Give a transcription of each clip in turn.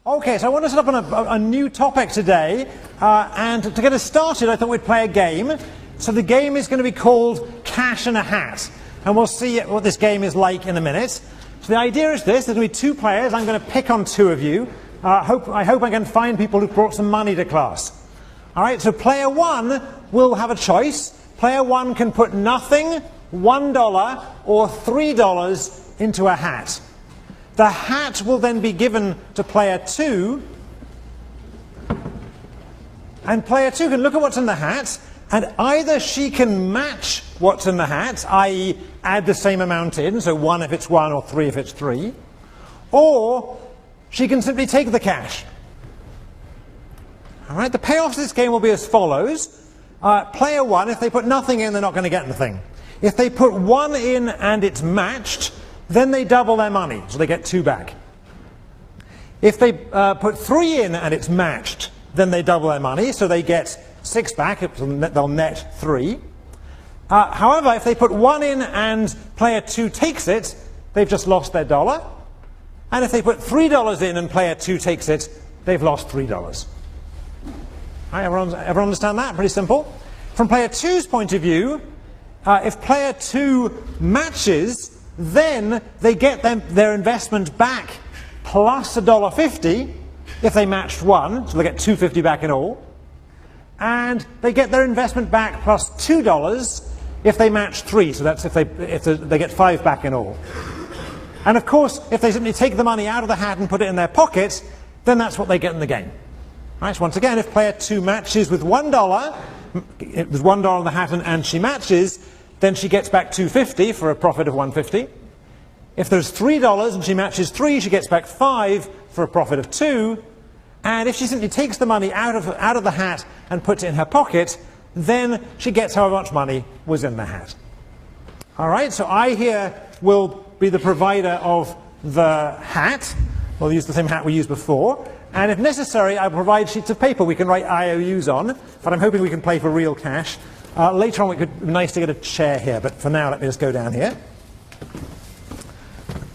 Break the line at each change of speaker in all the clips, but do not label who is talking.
Okay, so I want to set up a new topic today, and to get us started, I thought we'd play a game. So the game is going to be called Cash in a Hat, and we'll see what this game is like in a minute. So the idea is this: there's going to be two players. I'm going to pick on two of you. I hope I can find people who've brought some money to class. All right, so player one will have a choice. Player one can put nothing, $1, or $3 into a hat. The hat will then be given to player two, and player two can look at what's in the hat, and either she can match what's in the hat, i.e. add the same amount in, so 1 if it's 1 or 3 if it's 3, or she can simply take the cash. All right, the payoffs of this game will be as follows. Player one, if they put nothing in, they're not going to get anything. If they put 1 in and it's matched, then they double their money, so they get 2 back. If they put 3 in and it's matched, then they double their money, so they get 6 back, they'll net 3. However, if they put 1 in and player 2 takes it, they've just lost their $1. And if they put $3 in and player 2 takes it, they've lost $3. Right, everyone understand that? Pretty simple. From player 2's point of view, if player 2 matches, then they get their investment back plus $1.50 if they matched 1, so they get $2.50 back in all. And they get their investment back plus $2 if they match 3, so that's if they get 5 back in all. And of course, if they simply take the money out of the hat and put it in their pocket, then that's what they get in the game. Right, so once again, if player 2 matches with $1, it was $1 in the hat and she matches, then she gets back $2.50 for a profit of $1.50. If there's $3 and she matches 3, she gets back 5 for a profit of 2. And if she simply takes the money out of the hat and puts it in her pocket, then she gets however much money was in the hat. All right, so I here will be the provider of the hat. We'll use the same hat we used before. And if necessary, I'll provide sheets of paper we can write IOUs on, but I'm hoping we can play for real cash. Later on, it would be nice to get a chair here, but for now, let me just go down here.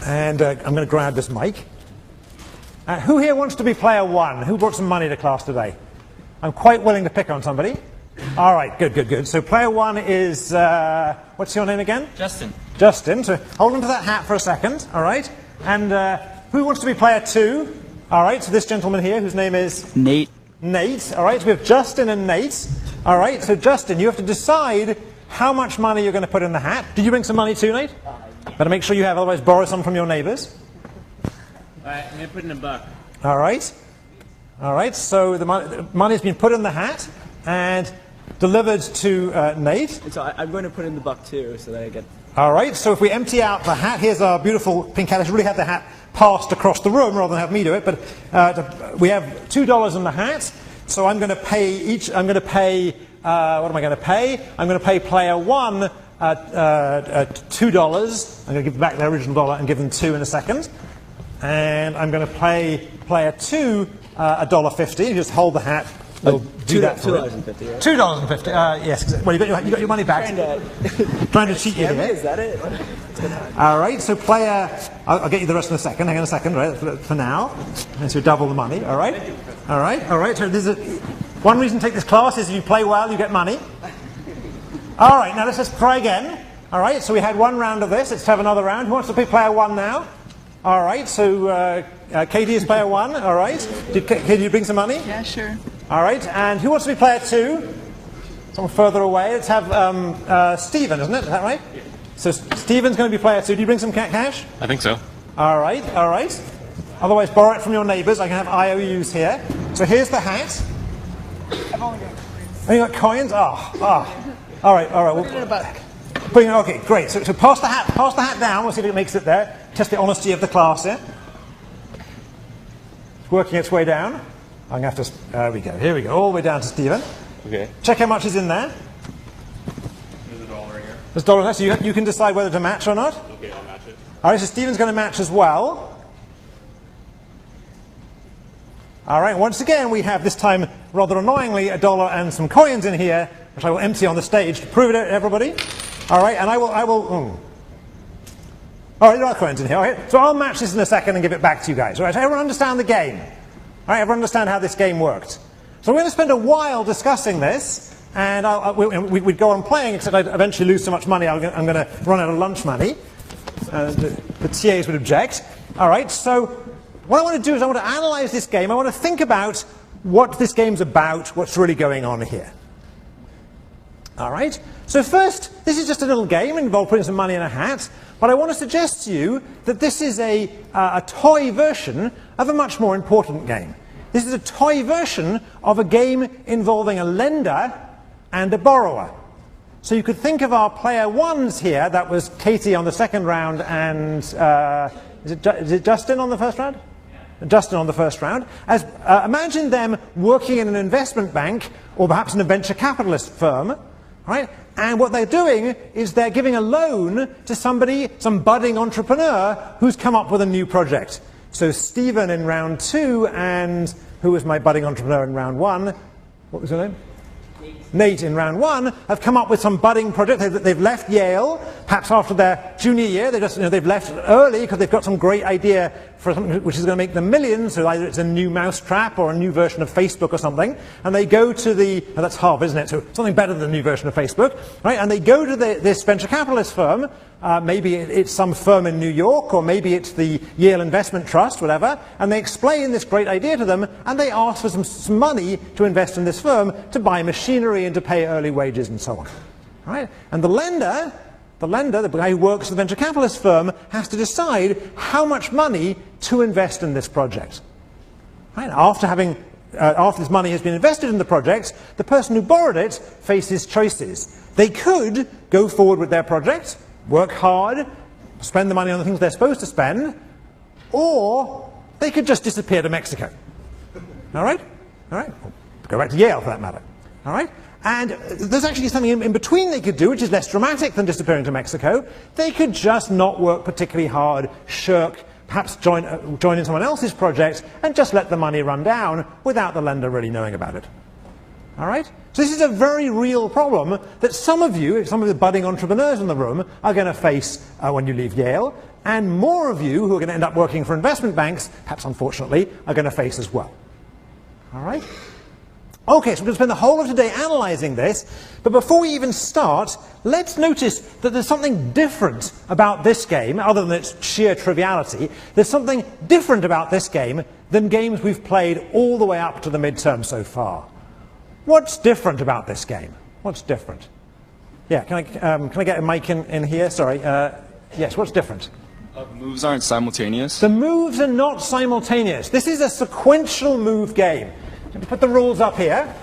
And I'm going to grab this mic. Who here wants to be player one? Who brought some money to class today? I'm quite willing to pick on somebody. All right, good. So player one is, what's your name again?
Justin.
Justin. So hold on to that hat for a second, all right? And who wants to be player two? All right, so this gentleman here, whose name is?
Nate.
Nate. All right, so we have Justin and Nate. All right, so Justin, you have to decide how much money you're going to put in the hat. Did you bring some money too, Nate? Better make sure you have, otherwise borrow some from your neighbors.
All right, I'm going to put in $1.
All right. All right, so the money has been put in the hat and delivered to Nate.
So I'm going to put in $1 too, so that I get...
All right, so if we empty out the hat, here's our beautiful pink hat. I should really have the hat passed across the room rather than have me do it, but we have $2 in the hat. So I'm going to pay what am I going to pay? I'm going to pay player one $2. I'm going to give back their original $1 and give them 2 in a second. And I'm going to pay player two $1.50. You just hold the hat. We'll do that for
$2.50, right?
$2.50. Yes. Well, you got your money back. Trying to cheat you here.
Is that it?
All right. So player, I'll get you the rest in a second. Hang on a second, right? For now, and so double the money. All right. All right. So this is one reason to take this class is if you play well, you get money. All right. Now let's just try again. All right. So we had one round of this. Let's have another round. Who wants to be player one now? All right. So Katie is player one. All right. Katie, you bring some money?
Yeah, sure.
All right, and who wants to be player two? Someone further away. Let's have Stephen, isn't it? Is that right? Yeah. So Stephen's going to be player two. Do you bring some cash?
I think so.
All right. Otherwise, borrow it from your neighbours. I can have IOUs here. So here's the hat.
I've only got coins.
Oh, you got coins? All right.
Put it in $1.
Okay, great. So pass the hat down. We'll see if it makes it there. Test the honesty of the class here. It's working its way down. I'm going to have to, there we go, here we go, all the way down to Stephen.
Okay.
Check how much is in there.
There's $1 in here.
There's $1 in there, so you can decide whether to match or not.
Okay, I'll match it.
All right, so Stephen's going to match as well. All right, once again, we have this time, rather annoyingly, $1 and some coins in here, which I will empty on the stage to prove it to everybody. All right, and I will. All right, there are coins in here. Okay, so I'll match this in a second and give it back to you guys. All right, so everyone understand the game? All right, everyone understand how this game worked? So we're going to spend a while discussing this, and we'd go on playing, except I'd eventually lose so much money I'm going to run out of lunch money. The TAs would object. All right, so what I want to do is I want to analyze this game. I want to think about what this game's about, what's really going on here. All right, so first, this is just a little game involved putting some money in a hat, but I want to suggest to you that this is a toy version of a much more important game. This is a toy version of a game involving a lender and a borrower. So you could think of our player ones here. That was Katie on the second round and is it Justin on the first round? Yeah. Justin on the first round. As imagine them working in an investment bank or perhaps in a venture capitalist firm, right? And what they're doing is they're giving a loan to somebody, some budding entrepreneur who's come up with a new project. So Stephen in round 2 and who was my budding entrepreneur in round 1? What was her name? Nate in round 1 have come up with some budding project. They've left Yale, perhaps after their junior year. They've left early because they've got some great idea for something which is going to make them millions. So either it's a new mousetrap or a new version of Facebook or something. And they go to that's Harvard, isn't it? So something better than the new version of Facebook, right? And they go to this venture capitalist firm. Maybe it's some firm in New York, or maybe it's the Yale Investment Trust, whatever, and they explain this great idea to them, and they ask for some money to invest in this firm to buy machinery and to pay early wages and so on. Right? And the lender, the guy who works at the venture capitalist firm, has to decide how much money to invest in this project. Right? After this money has been invested in the project, the person who borrowed it faces choices. They could go forward with their project, work hard, spend the money on the things they're supposed to spend, or they could just disappear to Mexico. All right? All right? Go back to Yale, for that matter. All right? And there's actually something in between they could do, which is less dramatic than disappearing to Mexico. They could just not work particularly hard, shirk, perhaps join in someone else's project, and just let the money run down without the lender really knowing about it. All right? So this is a very real problem that some of the budding entrepreneurs in the room are going to face when you leave Yale, and more of you who are going to end up working for investment banks, perhaps unfortunately, are going to face as well. All right? Okay, so we're going to spend the whole of today analyzing this, but before we even start, let's notice that there's something different about this game, other than its sheer triviality. There's something different about this game than games we've played all the way up to the midterm so far. What's different about this game? What's different? Yeah, can I get a mic in here? Sorry. Yes, what's different?
The moves aren't simultaneous.
The moves are not simultaneous. This is a sequential move game. Let me put the rules up here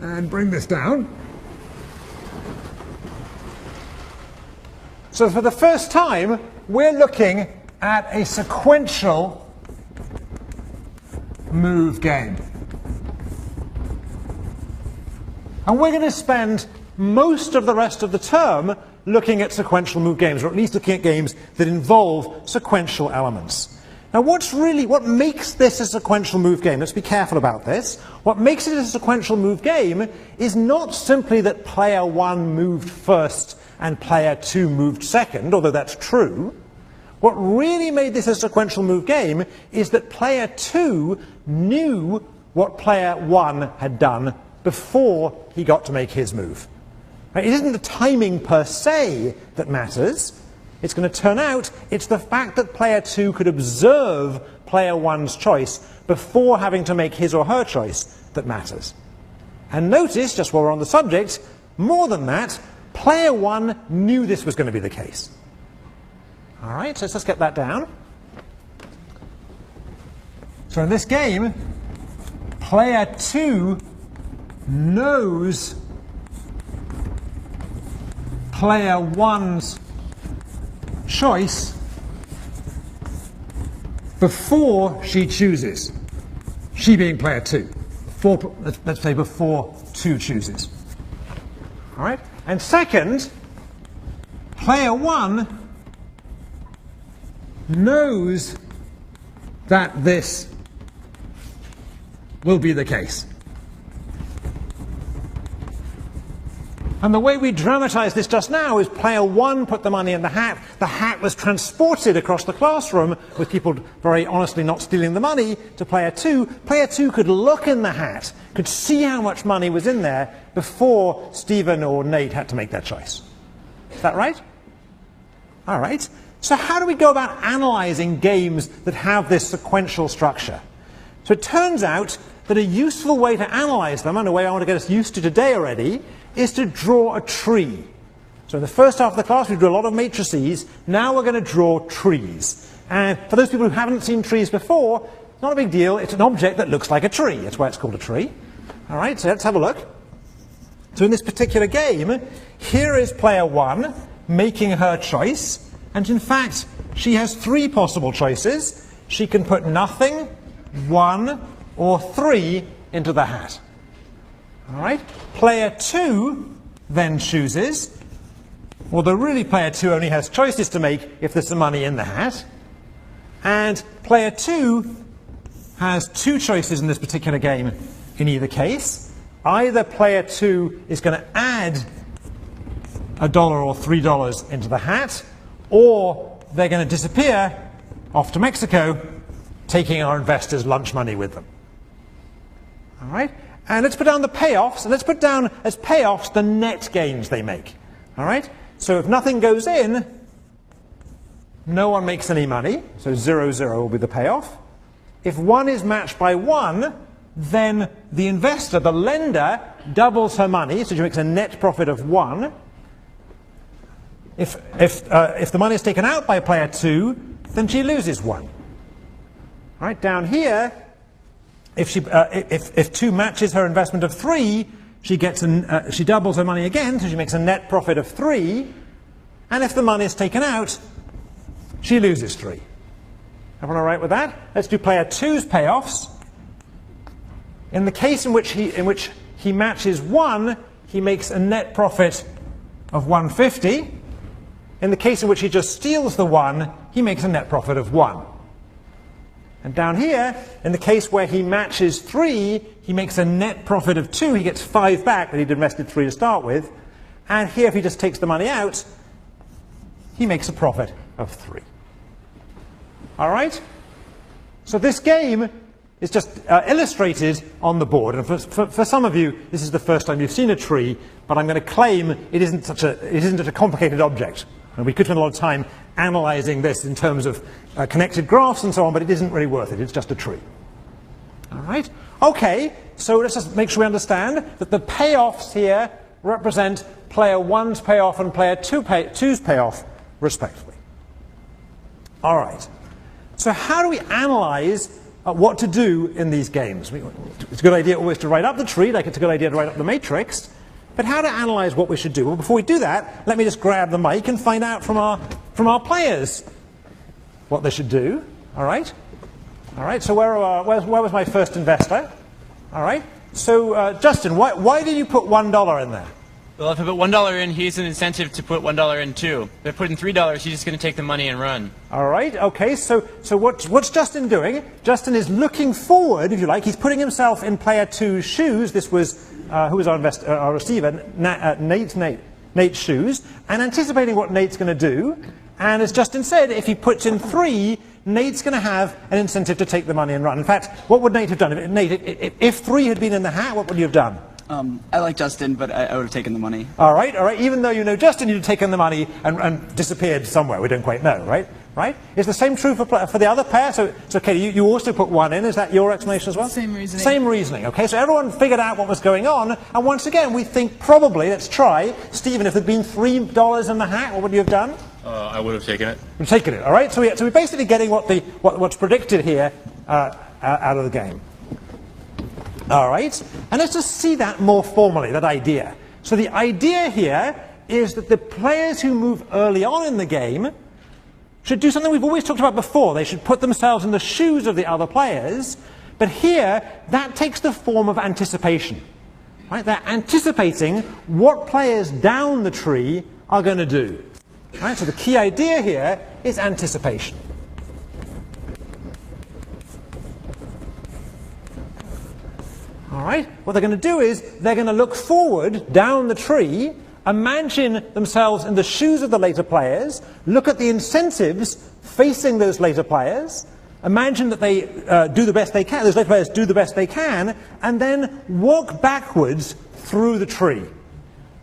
and bring this down. So for the first time, we're looking at a sequential move game. And we're going to spend most of the rest of the term looking at sequential move games, or at least looking at games that involve sequential elements. Now what makes this a sequential move game? Let's be careful about this. What makes it a sequential move game is not simply that player 1 moved first and player 2 moved second, although that's true. What really made this a sequential move game is that player 2 knew what player 1 had done before he got to make his move. Right? It isn't the timing per se that matters. It's going to turn out it's the fact that player 2 could observe player 1's choice before having to make his or her choice that matters. And notice, just while we're on the subject, more than that, player 1 knew this was going to be the case. All right, so let's get that down. So in this game, player 2 knows player 1's choice before she chooses. She being player 2. Let's say before 2 chooses. All right? And second, player 1 knows that this will be the case. And the way we dramatized this just now is player 1 put the money in the hat was transported across the classroom with people very honestly not stealing the money to player 2. Player 2 could look in the hat, could see how much money was in there before Stephen or Nate had to make their choice. Is that right? All right. So how do we go about analyzing games that have this sequential structure? So it turns out that a useful way to analyze them, and a way I want to get us used to today already, is to draw a tree. So in the first half of the class we drew a lot of matrices. Now we're going to draw trees. And for those people who haven't seen trees before, not a big deal. It's an object that looks like a tree. That's why it's called a tree. All right, so let's have a look. So in this particular game, here is player 1 making her choice. And in fact, she has 3 possible choices. She can put nothing, 1, or 3 into the hat. All right. Player 2 then chooses, although really player 2 only has choices to make if there's some money in the hat. And player 2 has 2 choices in this particular game in either case. Either player 2 is going to add $1 or $3 into the hat, or they're going to disappear off to Mexico, taking our investors' lunch money with them. All right. And let's put down the payoffs, and let's put down as payoffs the net gains they make. All right? So if nothing goes in, no one makes any money, so 0, 0 will be the payoff. If 1 is matched by 1, then the investor, the lender, doubles her money, so she makes a net profit of 1. If the money is taken out by player 2, then she loses 1. All right, down here, if 2 matches her investment of 3, she doubles her money again, so she makes a net profit of 3. And if the money is taken out, she loses 3. Everyone all right with that? Let's do player 2's payoffs. In the case in which he matches 1, he makes a net profit of 150. In the case in which he just steals the 1, he makes a net profit of 1. And down here, in the case where he matches 3, he makes a net profit of 2. He gets 5 back, but he'd invested 3 to start with. And here, if he just takes the money out, he makes a profit of 3. All right? So this game is just illustrated on the board. And for some of you, this is the first time you've seen a tree, but I'm going to claim it isn't such a complicated object. And we could spend a lot of time analyzing this in terms of connected graphs and so on, but it isn't really worth it. It's just a tree. All right? Okay, so let's just make sure we understand that the payoffs here represent player 1's payoff and player 2's payoff, respectively. All right. So how do we analyze what to do in these games? It's a good idea always to write up the tree, like it's a good idea to write up the matrix. But how to analyze what we should do? Well, before we do that, let me just grab the mic and find out from our players what they should do. All right? All right, so where was my first investor? All right. So, Justin, why did you put $1 in there?
Well, if I put $1 in, he has an incentive to put $1 in too. If I put in $3, he's just going to take the money and run. All
right. Okay. So what's Justin doing? Justin is looking forward, if you like. He's putting himself in player 2's shoes. This was who was our receiver? Nate's shoes, and anticipating what Nate's going to do. And as Justin said, if he puts in 3, Nate's going to have an incentive to take the money and run. In fact, what would Nate have done? If 3 had been in the hat, what would you have done?
I like Justin, but I would have taken the money.
All right. Even though you know Justin, you'd have taken the money and disappeared somewhere. We don't quite know, right? Right? Is the same true for the other pair? So okay, you also put 1 in. Is that your explanation as well?
Same reasoning.
Same reasoning. Okay, so everyone figured out what was going on. And once again, we think probably, let's try, Stephen, if there'd been $3 in the hat, what would you have done?
I would have taken it.
We've taken it. All right. So we're basically getting what's predicted here out of the game. All right. And let's just see that more formally, that idea. So the idea here is that the players who move early on in the game should do something we've always talked about before. They should put themselves in the shoes of the other players. But here, that takes the form of anticipation. Right? They're anticipating what players down the tree are going to do. Right? So the key idea here is anticipation. All right? What they're going to do is they're going to look forward down the tree imagine themselves in the shoes of the later players, look at the incentives facing those later players, imagine that they do the best they can, those later players do the best they can, and then walk backwards through the tree.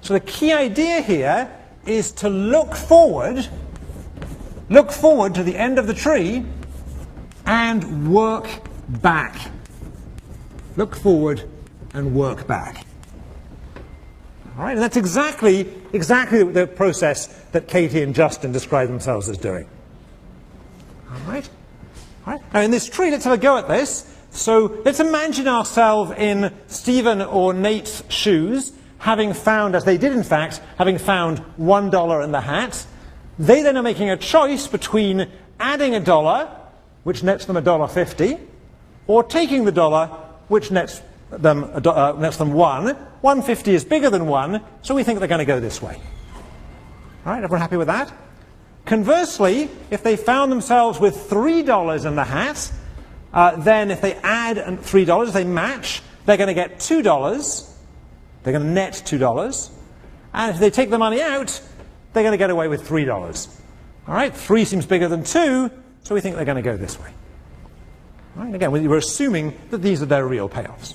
So the key idea here is to look forward to the end of the tree and work back. Look forward and work back. All right, and that's exactly the process that Katie and Justin describe themselves as doing. All right. All right. Now in this tree, let's have a go at this. So let's imagine ourselves in Stephen or Nate's shoes, having found, as they did in fact, having found $1 in the hat. They then are making a choice between adding $1, which nets them $1.50, or taking the dollar, which nets them $1. $1.50 is bigger than 1, so we think they're going to go this way. All right, everyone happy with that? Conversely, if they found themselves with $3 in the hat, then if they add $3, they match, they're going to get $2. They're going to net $2. And if they take the money out, they're going to get away with $3. All right, 3 seems bigger than 2, so we think they're going to go this way. All right, again, we're assuming that these are their real payoffs.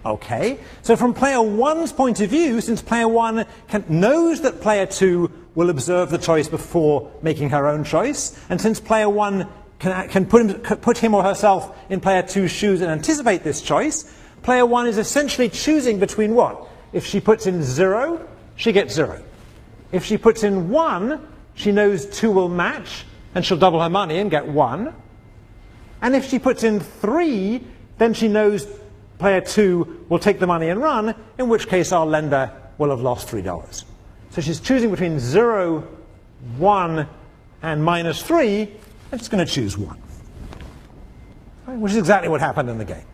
Okay, so from player 1's point of view, since player 1 knows that player 2 will observe the choice before making her own choice, and since player 1 can put him or herself in player 2's shoes and anticipate this choice, player 1 is essentially choosing between what? If she puts in 0, she gets 0. If she puts in 1, she knows 2 will match, and she'll double her money and get 1. And if she puts in 3, then she knows player 2 will take the money and run, in which case our lender will have lost $3. So she's choosing between 0, 1, and -3, and she's going to choose 1. Right, which is exactly what happened in the game.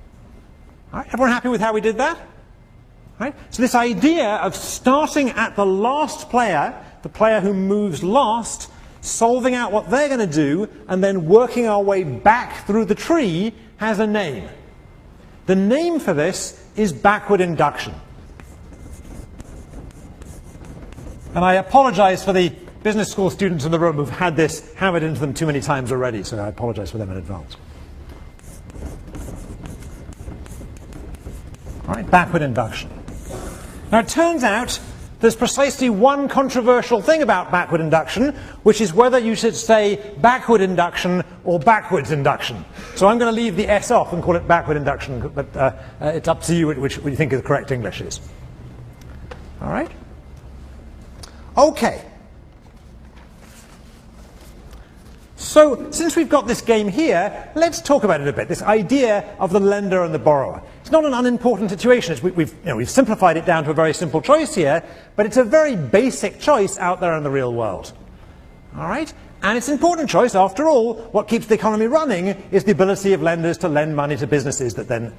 All right, everyone happy with how we did that? Right? So this idea of starting at the last player, the player who moves last, solving out what they're going to do, and then working our way back through the tree has a name. The name for this is backward induction. And I apologize for the business school students in the room who've had this hammered into them too many times already, so I apologize for them in advance. All right, backward induction. Now it turns out there's precisely one controversial thing about backward induction, which is whether you should say backward induction or backwards induction. So I'm going to leave the S off and call it backward induction, but it's up to you which you think the correct English is. All right? Okay. So since we've got this game here, let's talk about it a bit, this idea of the lender and the borrower. It's not an unimportant situation. We've simplified it down to a very simple choice here, but it's a very basic choice out there in the real world. All right? And it's an important choice. After all, what keeps the economy running is the ability of lenders to lend money to businesses that then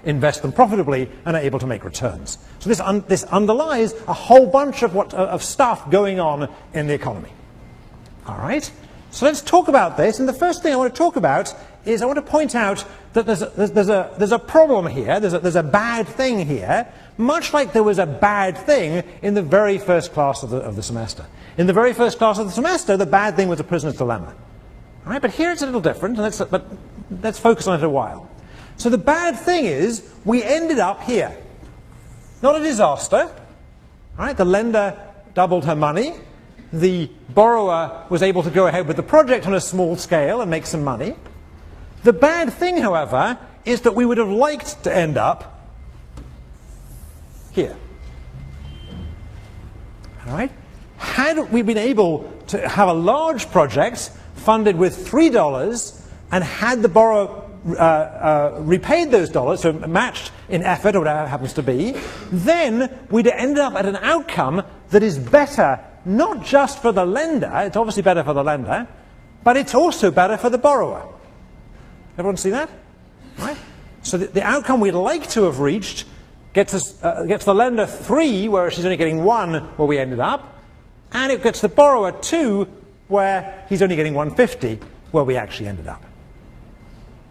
invest them profitably and are able to make returns. So this underlies a whole bunch of stuff going on in the economy. All right? So let's talk about this, and the first thing I want to talk about is I want to point out that there's a problem here, there's a bad thing here, much like there was a bad thing in the very first class of the semester. In the very first class of the semester, the bad thing was a prisoner's dilemma. All right, but here it's a little different, but let's focus on it a while. So the bad thing is we ended up here. Not a disaster. All right, the lender doubled her money. The borrower was able to go ahead with the project on a small scale and make some money. The bad thing, however, is that we would have liked to end up here. All right? Had we been able to have a large project funded with $3 and had the borrower repaid those dollars, so matched in effort or whatever it happens to be, then we'd ended up at an outcome that is better not just for the lender, it's obviously better for the lender, but it's also better for the borrower. Everyone see that? Right? So the outcome we'd like to have reached gets the lender 3, where she's only getting 1, where we ended up, and it gets the borrower 2, where he's only getting 150, where we actually ended up.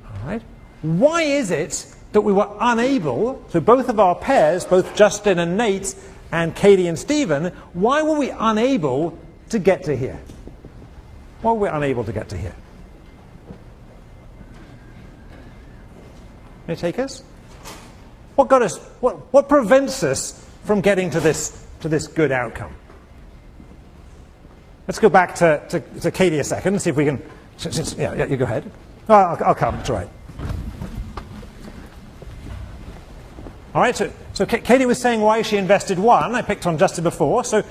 All right? Why is it that we were unable, so both of our pairs, both Justin and Nate, and Katie and Stephen, why were we unable to get to here? Why were we unable to get to here? Any takers? What got us? What prevents us from getting to this good outcome? Let's go back to Katie a second and see if we can. Yeah, you go ahead. Oh, I'll come. It's all right. All right. So Katie was saying why she invested 1. I picked on Justin before. So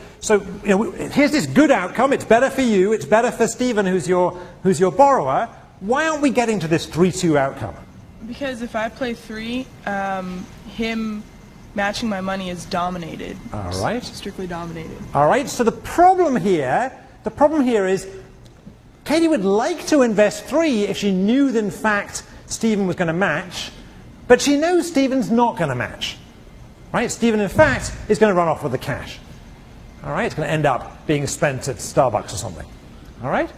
here's this good outcome. It's better for you. It's better for Stephen, who's your borrower. Why aren't we getting to this 3-2 outcome?
Because if I play 3, him matching my money is dominated.
All right.
Strictly dominated.
All right. So the problem here is Katie would like to invest 3 if she knew that in fact Stephen was going to match, but she knows Stephen's not going to match. Right? Stephen, in fact, is going to run off with the cash. All right. It's going to end up being spent at Starbucks or something. All right.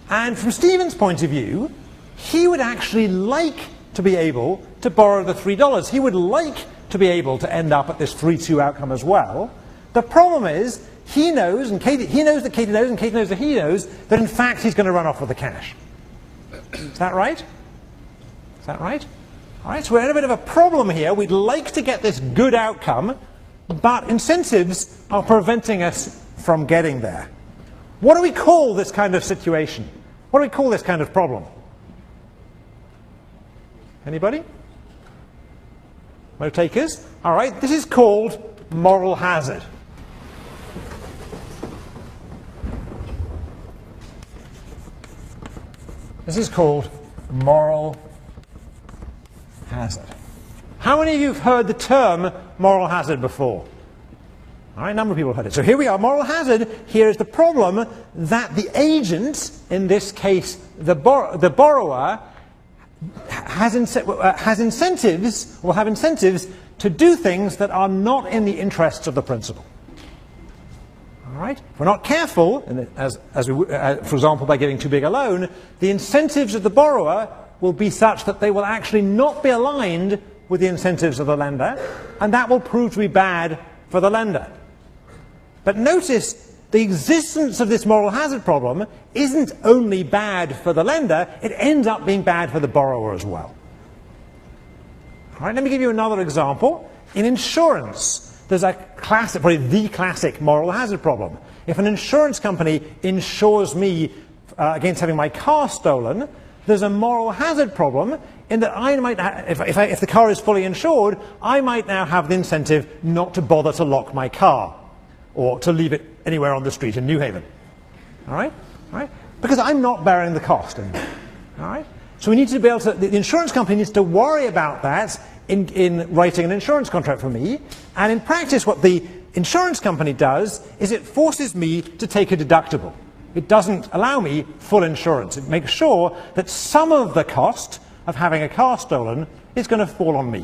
And from Stephen's point of view, he would actually like to be able to borrow the $3. He would like to be able to end up at this 3-2 outcome as well. The problem is he knows, and he knows that Katie knows, and Katie knows that he knows that in fact he's going to run off with the cash. Is that right? Is that right? All right, so we're in a bit of a problem here. We'd like to get this good outcome, but incentives are preventing us from getting there. What do we call this kind of situation? What do we call this kind of problem? Anybody? No takers? All right, this is called moral hazard. This is called moral hazard. How many of you have heard the term moral hazard before? All right, a number of people have heard it. So here we are, moral hazard. Here is the problem that the agent, in this case the borrower, has incentives to do things that are not in the interests of the principal. All right? If we're not careful, for example, by giving too big a loan, the incentives of the borrower will be such that they will actually not be aligned with the incentives of the lender, and that will prove to be bad for the lender. But notice, the existence of this moral hazard problem isn't only bad for the lender, it ends up being bad for the borrower as well. All right, let me give you another example. In insurance, there's a classic, probably the classic moral hazard problem. If an insurance company insures me against having my car stolen, there's a moral hazard problem in that I might, if the car is fully insured, I might now have the incentive not to bother to lock my car or to leave it anywhere on the street in New Haven. All right? All right? Because I'm not bearing the cost anymore. All right? So we need to be able to, the insurance company needs to worry about that in writing an insurance contract for me. And in practice, what the insurance company does is it forces me to take a deductible. It doesn't allow me full insurance. It makes sure that some of the cost of having a car stolen is going to fall on me.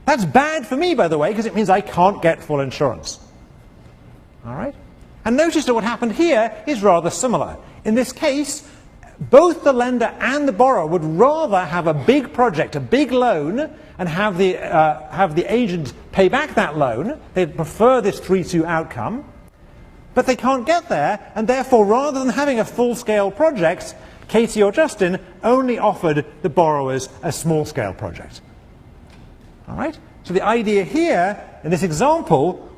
That's bad for me, by the way, because it means I can't get full insurance. All right? And notice that what happened here is rather similar. In this case, both the lender and the borrower would rather have a big project, a big loan, and have the agent pay back that loan. They'd prefer this 3-2 outcome. But they can't get there, and therefore, rather than having a full-scale project, Katie or Justin only offered the borrowers a small-scale project. All right? So the idea here, in this example,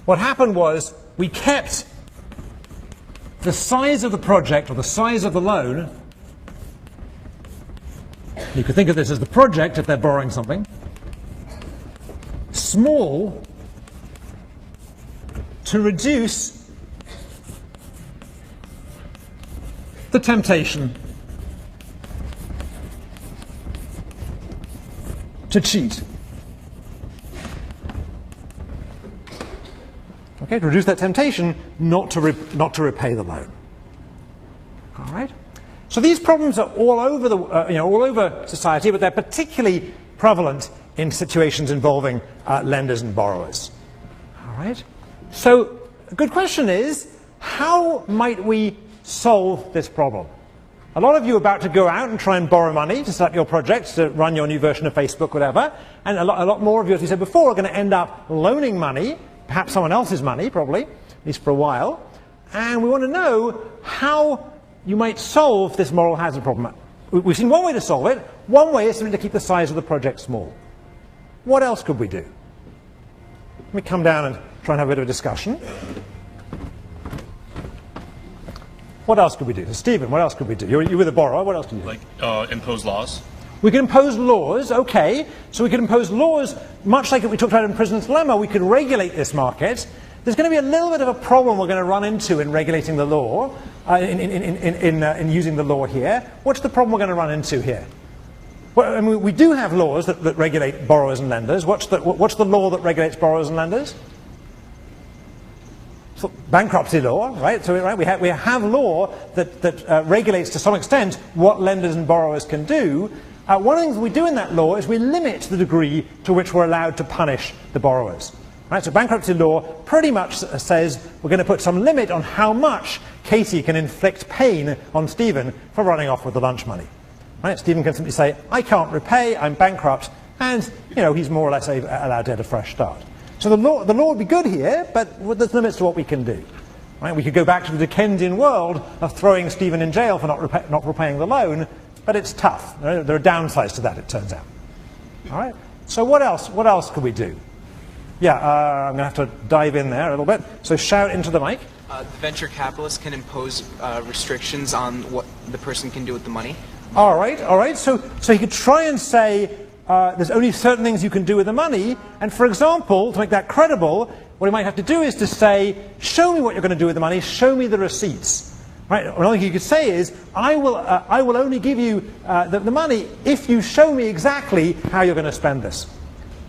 what happened was we kept the size of the project, or the size of the loan. You could think of this as the project if they're borrowing something. Small to reduce the temptation to cheat. Okay, to reduce that temptation not to repay the loan. All right. So these problems are all over all over society, but they're particularly prevalent in situations involving lenders and borrowers. All right. So a good question is, how might we solve this problem? A lot of you are about to go out and try and borrow money to set up your projects, to run your new version of Facebook, whatever. And a lot more of you, as we said before, are going to end up loaning money, perhaps someone else's money, probably, at least for a while. And we want to know how you might solve this moral hazard problem. We've seen one way to solve it. One way is simply to keep the size of the project small. What else could we do? Let me come down and try and have a bit of a discussion. What else could we do? So Stephen, what else could we do? You were the borrower. What else can you do?
Like impose laws.
We can impose laws, okay. So we could impose laws, much like we talked about in Prisoner's Dilemma. We could regulate this market. There's going to be a little bit of a problem we're going to run into in regulating the law, in using the law here. What's the problem we're going to run into here? Well, I mean, we do have laws that regulate borrowers and lenders. What's the law that regulates borrowers and lenders? Bankruptcy law, right? So we have law that regulates to some extent what lenders and borrowers can do. One of the things we do in that law is we limit the degree to which we're allowed to punish the borrowers. Right? So bankruptcy law pretty much says we're going to put some limit on how much Katie can inflict pain on Stephen for running off with the lunch money. Right? Stephen can simply say, I can't repay, I'm bankrupt, and he's more or less allowed to get a fresh start. So the law would be good here, but there's limits to what we can do. Right? We could go back to the Dickensian world of throwing Stephen in jail for not repaying the loan, but it's tough. There are downsides to that, it turns out. All right. So what else could we do? Yeah, I'm going to have to dive in there a little bit. So shout into the mic.
The venture capitalist can impose restrictions on what the person can do with the money.
All right. So he could try and say, there's only certain things you can do with the money, and for example, to make that credible, what he might have to do is to say, show me what you're going to do with the money, show me the receipts. Right? Another thing you could say is, I will only give you the money if you show me exactly how you're going to spend this.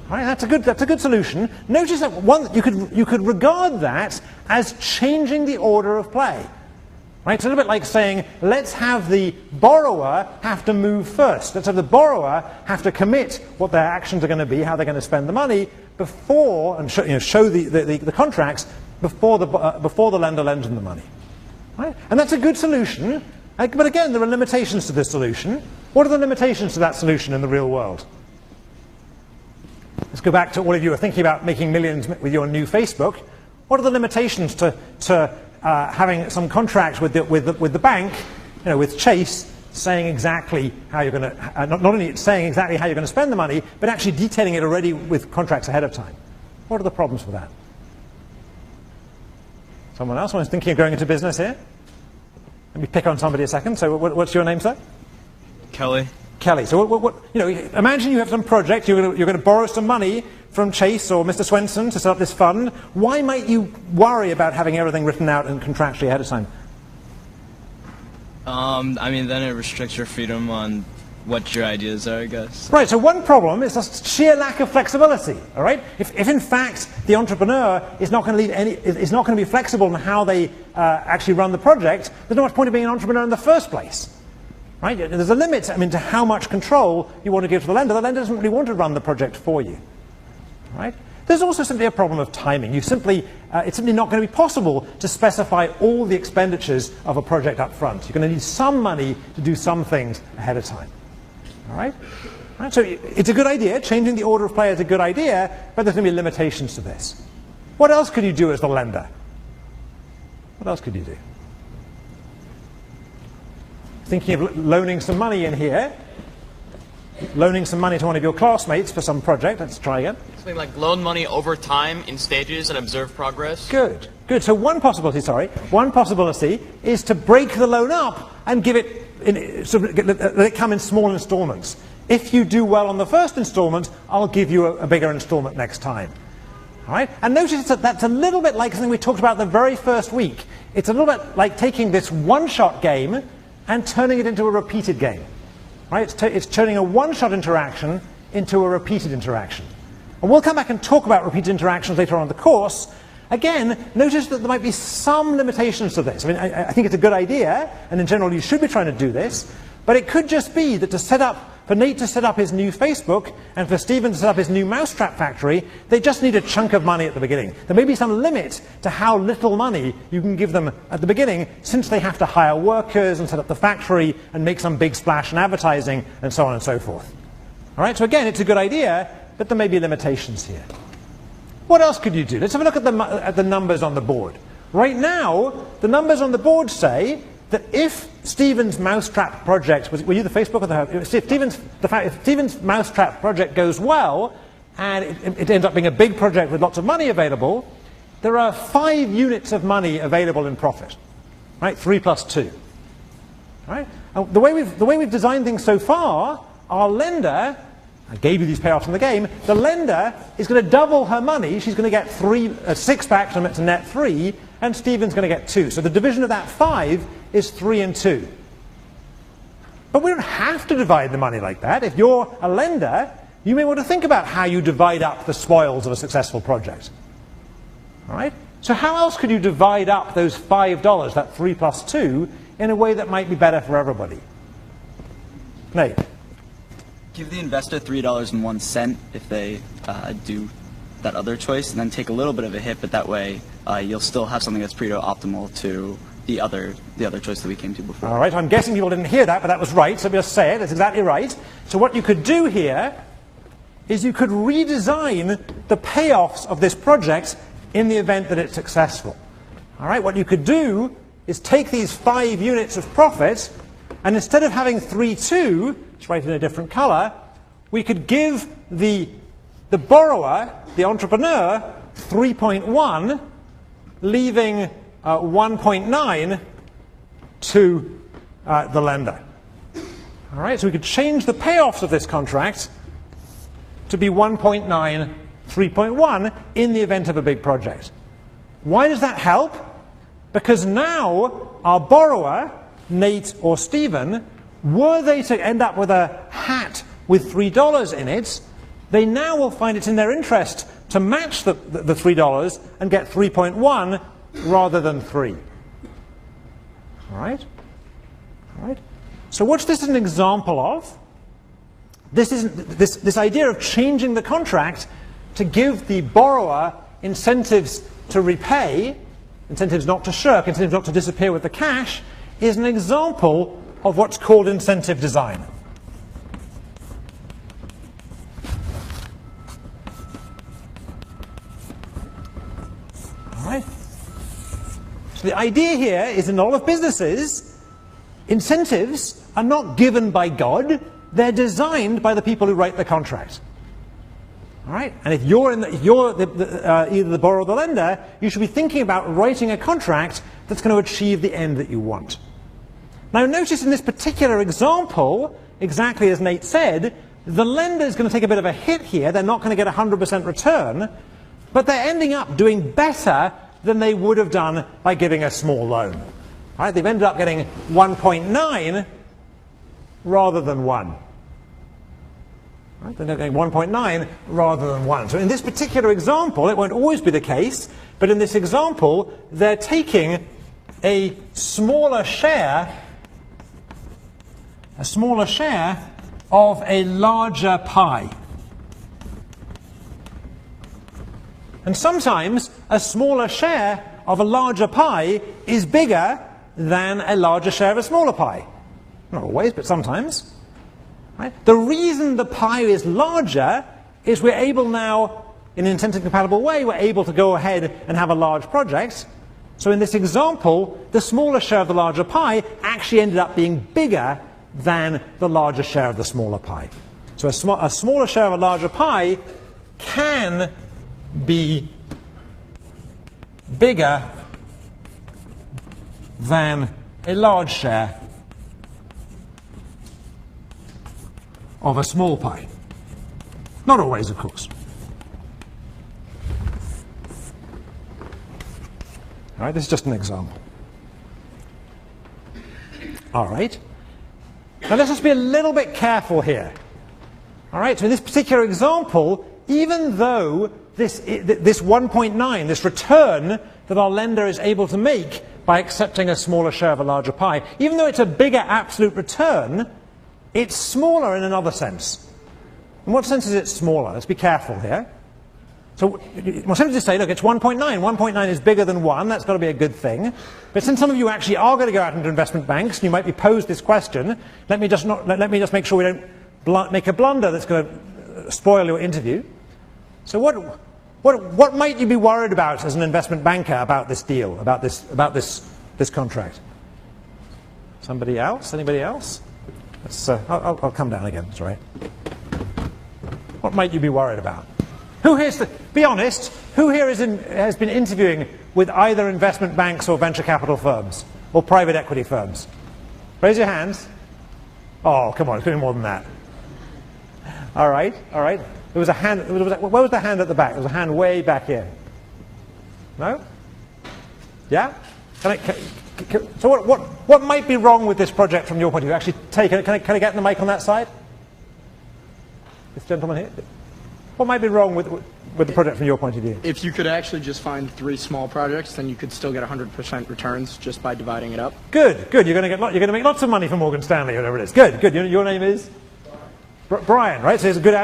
Right? That's a good solution. Notice that you could regard that as changing the order of play. Right? It's a little bit like saying, let's have the borrower have to move first. Let's have the borrower have to commit what their actions are going to be, how they're going to spend the money, before, and show the contracts before the lender lends them the money. Right? And that's a good solution. But again, there are limitations to this solution. What are the limitations to that solution in the real world? Let's go back to all of you who are thinking about making millions with your new Facebook. What are the limitations to having some contract with the bank, with Chase, saying exactly how you're going to, not only saying exactly how you're going to spend the money, but actually detailing it already with contracts ahead of time? What are the problems with that? Someone else? Someone's thinking of going into business here? Let me pick on somebody a second. So what's your name, sir?
Kelly.
Kelly. So imagine you have some project, you're going to borrow some money from Chase or Mr. Swenson to set up this fund. Why might you worry about having everything written out and contractually ahead of time?
I mean, then it restricts your freedom on what your ideas are, I guess.
Right, so one problem is just sheer lack of flexibility, all right? If in fact the entrepreneur is not going to be flexible in how they actually run the project, there's not much point of being an entrepreneur in the first place. Right? There's a limit, to how much control you want to give to the lender. The lender doesn't really want to run the project for you. Right? There's also simply a problem of timing. It's simply not going to be possible to specify all the expenditures of a project up front. You're going to need some money to do some things ahead of time. All right? So it's a good idea. Changing the order of play is a good idea, but there's going to be limitations to this. What else could you do as the lender? What else could you do? Thinking of loaning some money in here. Loaning some money to one of your classmates for some project. Let's try again.
Something like loan money over time in stages and observe progress.
Good. So one possibility is to break the loan up and give it, let it come in small installments. If you do well on the first installment, I'll give you a bigger installment next time. All right? And notice that that's a little bit like something we talked about the very first week. It's a little bit like taking this one-shot game and turning it into a repeated game. Right? It's turning a one-shot interaction into a repeated interaction. And we'll come back and talk about repeated interactions later on in the course. Again, notice that there might be some limitations to this. I mean, I think it's a good idea, and in general you should be trying to do this, but it could just be that to set up for Nate to set up his new Facebook and for Stephen to set up his new mousetrap factory, they just need a chunk of money at the beginning. There may be some limit to how little money you can give them at the beginning, since they have to hire workers and set up the factory and make some big splash in advertising and so on and so forth. All right, so again, it's a good idea, but there may be limitations here. What else could you do? Let's have a look at the numbers on the board. Right now, the numbers on the board say that if Stephen's mousetrap project, were you the Facebook or the, if Stephen's mousetrap project goes well, and it ends up being a big project with lots of money available, there are 5 units of money available in profit, right? 3 plus 2, right? And the way we've designed things so far, our lender, I gave you these payoffs in the game, the lender is going to double her money. She's going to get 6 back to net 3, and Stephen's going to get 2. So the division of that 5 is 3 and 2. But we don't have to divide the money like that. If you're a lender, you may want to think about how you divide up the spoils of a successful project. All right? So how else could you divide up those $5, that 3 plus 2, in a way that might be better for everybody? Nate?
Give the investor $3.01 if they do that other choice, and then take a little bit of a hit, but that way you'll still have something that's pretty optimal to the other choice that we came to before.
All right, I'm guessing people didn't hear that, but that was right, so just say it. That's exactly right. So what you could do here is you could redesign the payoffs of this project in the event that it's successful. All right, what you could do is take these 5 units of profit, and instead of having 3.2, let's write it in a different color, we could give the borrower, the entrepreneur, 3.1, leaving 1.9 to the lender. All right, so we could change the payoffs of this contract to be 1.9, 3.1 in the event of a big project. Why does that help? Because now our borrower, Nate or Stephen, were they to end up with a hat with $3 in it, they now will find it's in their interest to match the $3 and get 3.1 rather than 3. All right? All right? So what's this an example of? This idea of changing the contract to give the borrower incentives to repay, incentives not to shirk, incentives not to disappear with the cash, is an example of what's called incentive design. All right? So the idea here is in a lot of businesses, incentives are not given by God, they're designed by the people who write the contract. All right? And if you're either the borrower or the lender, you should be thinking about writing a contract that's going to achieve the end that you want. Now notice in this particular example, exactly as Nate said, the lender is going to take a bit of a hit here. They're not going to get 100% return, but they're ending up doing better than they would have done by giving a small loan. All right? They've ended up getting 1.9 rather than 1. Right? They're getting 1.9 rather than 1. So in this particular example, it won't always be the case, but in this example, they're taking a smaller share of a larger pie. And sometimes a smaller share of a larger pie is bigger than a larger share of a smaller pie. Not always, but sometimes. Right? The reason the pie is larger is we're able now, in an incentive-compatible way, we're able to go ahead and have a large project. So in this example, the smaller share of the larger pie actually ended up being bigger than the larger share of the smaller pie. So a smaller share of a larger pie can be bigger than a large share of a small pie. Not always, of course. All right, this is just an example. All right. Now let's just be a little bit careful here. All right, so in this particular example, even though this 1.9, this return that our lender is able to make by accepting a smaller share of a larger pie, even though it's a bigger absolute return, it's smaller in another sense. In what sense is it smaller? Let's be careful here. So we're simply to say, look, it's 1.9. 1.9 is bigger than 1. That's got to be a good thing. But since some of you actually are going to go out into investment banks, and you might be posed this question, let me just make sure we don't make a blunder that's going to spoil your interview. So what might you be worried about as an investment banker about this deal, about this contract? Somebody else? Anybody else? I'll come down again. That's all right. What might you be worried about? Who here, be honest, who here has been interviewing with either investment banks or venture capital firms or private equity firms? Raise your hands. Oh, come on, it's going to be more than that. All right, all right. There was a hand. Where was the hand at the back? There was a hand way back here. No? Yeah? So what might be wrong with this project from your point of view? Actually, can I get the mic on that side? This gentleman here. What might be wrong with the project from your point of view?
If you could actually just find 3 small projects, then you could still get 100% returns just by dividing it up.
Good, good. You're going to make lots of money from Morgan Stanley, whatever it is. Good, good. Your name is Brian, right? So there's a good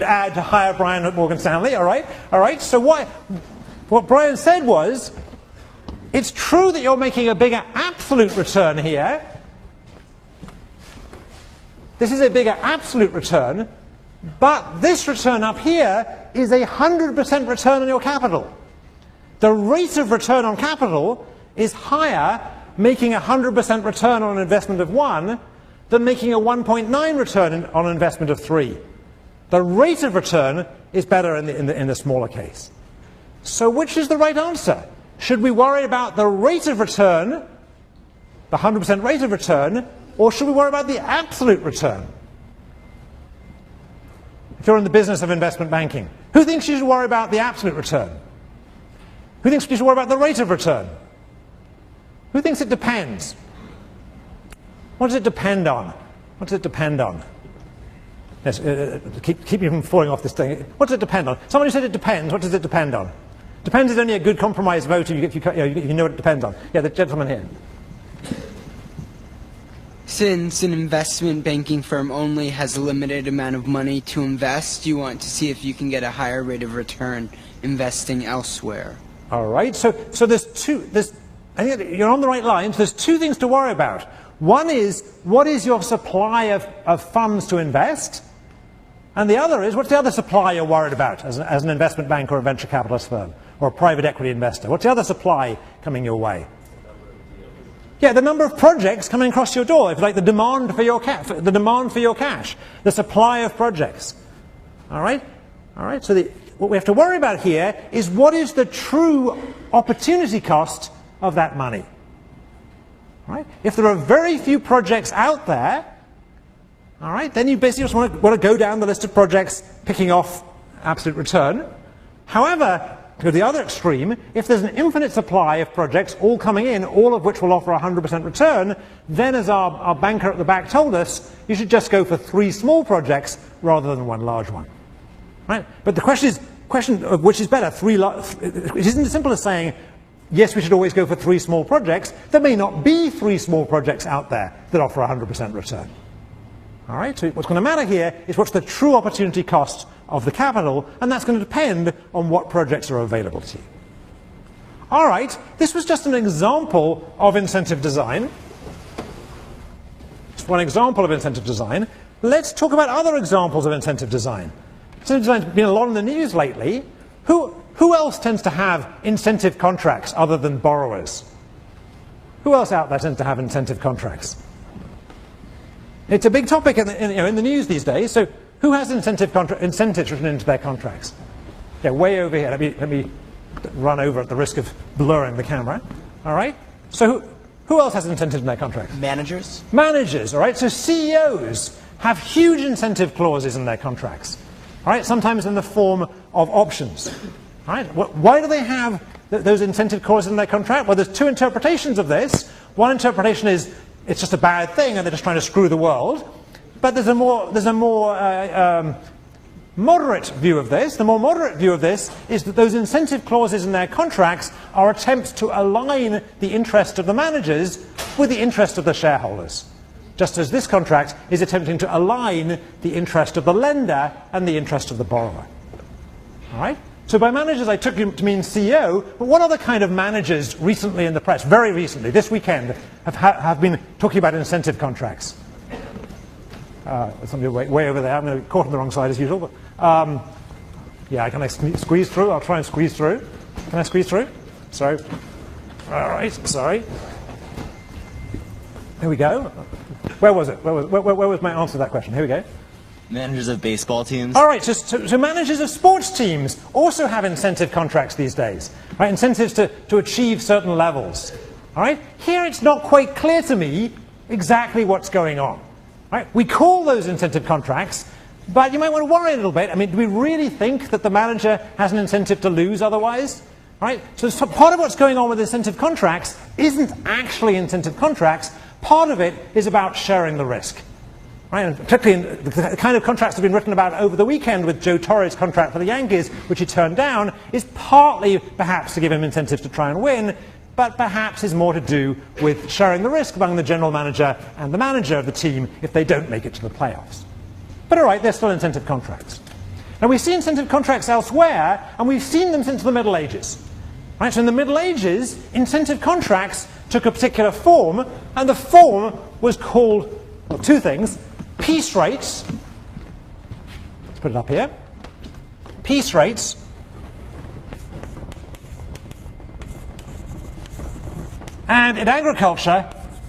ad to hire Brian at Morgan Stanley. All right, all right. So what Brian said was, it's true that you're making a bigger absolute return here. This is a bigger absolute return. But this return up here is 100% return on your capital. The rate of return on capital is higher making 100% return on an investment of 1 than making a 1.9 return on an investment of 3. The rate of return is better in the smaller case. So which is the right answer? Should we worry about the rate of return, the 100% rate of return, or should we worry about the absolute return? If you're in the business of investment banking, who thinks you should worry about the absolute return? Who thinks you should worry about the rate of return? Who thinks it depends? What does it depend on? What does it depend on? Yes, keep you from falling off this thing. What does it depend on? Somebody said it depends. What does it depend on? Depends is only a good compromise vote if you know what it depends on. Yeah, the gentleman here.
Since an investment banking firm only has a limited amount of money to invest, you want to see if you can get a higher rate of return investing elsewhere.
All right. So I think you're on the right lines. There's 2 things to worry about. One is, what is your supply of funds to invest? And the other is, what's the other supply you're worried about as an investment bank or a venture capitalist firm or a private equity investor? What's the other supply coming your way? Yeah, the number of projects coming across your door, if you like, the demand for your cash, the supply of projects. All right? All right, so what we have to worry about here is what is the true opportunity cost of that money. All right? If there are very few projects out there, all right, then you basically just want to go down the list of projects picking off absolute return. However, to go to the other extreme, if there's an infinite supply of projects all coming in, all of which will offer 100% return, then as our banker at the back told us, you should just go for 3 small projects rather than 1 large one. Right? But the question of which is better, it isn't as simple as saying, yes, we should always go for 3 small projects. There may not be 3 small projects out there that offer 100% return. All right, so what's going to matter here is what's the true opportunity cost of the capital, and that's going to depend on what projects are available to you. All right, this was just an example of incentive design. Just one example of incentive design. Let's talk about other examples of incentive design. Incentive design's been a lot in the news lately. Who else tends to have incentive contracts other than borrowers? Who else out there tends to have incentive contracts? It's a big topic in the news these days. So who has incentives written into their contracts? Yeah, way over here. Let me run over at the risk of blurring the camera. All right. So who else has incentives in their contracts?
Managers.
Managers. All right. So CEOs have huge incentive clauses in their contracts. All right. Sometimes in the form of options. All right. Why do they have those incentive clauses in their contract? Well, there's 2 interpretations of this. One interpretation is it's just a bad thing and they're just trying to screw the world. But there's a more moderate view of this. The more moderate view of this is that those incentive clauses in their contracts are attempts to align the interest of the managers with the interest of the shareholders. just as this contract is attempting to align the interest of the lender and the interest of the borrower. All right? So by managers, I took you to mean CEO, but what other kind of managers recently in the press, very recently, this weekend, have been talking about incentive contracts? Somebody way over there. I'm caught on the wrong side as usual. But, yeah, can I squeeze through? I'll try and squeeze through. Can I squeeze through? Sorry. All right, sorry. Here we go. Where was it? Where was my answer to that question? Here we go.
Managers of baseball teams.
All right, so managers of sports teams also have incentive contracts these days, right? Incentives to achieve certain levels. All right? Here it's not quite clear to me exactly what's going on. Right? We call those incentive contracts, but you might want to worry a little bit. I mean, do we really think that the manager has an incentive to lose otherwise? Right? So part of what's going on with incentive contracts isn't actually incentive contracts. Part of it is about sharing the risk. Right? And particularly in the kind of contracts that have been written about over the weekend with Joe Torre's contract for the Yankees, which he turned down, is partly perhaps to give him incentives to try and win, but perhaps is more to do with sharing the risk among the general manager and the manager of the team if they don't make it to the playoffs. But all right, they're still incentive contracts. Now we see incentive contracts elsewhere, and we've seen them since the Middle Ages. Right? So in the Middle Ages, incentive contracts took a particular form, and the form was called, well, two things: piece rates. Let's put it up here. Piece rates. And in agriculture,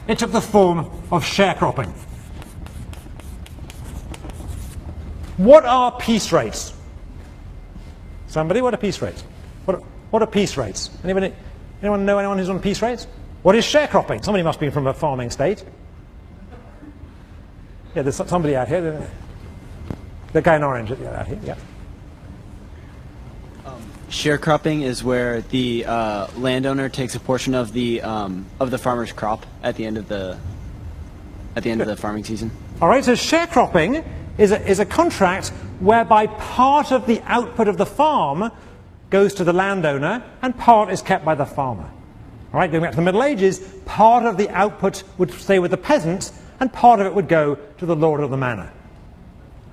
it took the form of sharecropping. What are piece rates? Somebody, what are piece rates? What are piece rates? Anyone know anyone who's on piece rates? What is sharecropping? Somebody must be from a farming state. Yeah, there's somebody out here. The guy in orange out here, yeah.
Sharecropping is where the landowner takes a portion of the farmer's crop at the end of the farming season.
All right, so sharecropping is a contract whereby part of the output of the farm goes to the landowner and part is kept by the farmer. All right, going back to the Middle Ages, part of the output would stay with the peasant and part of it would go to the lord of the manor.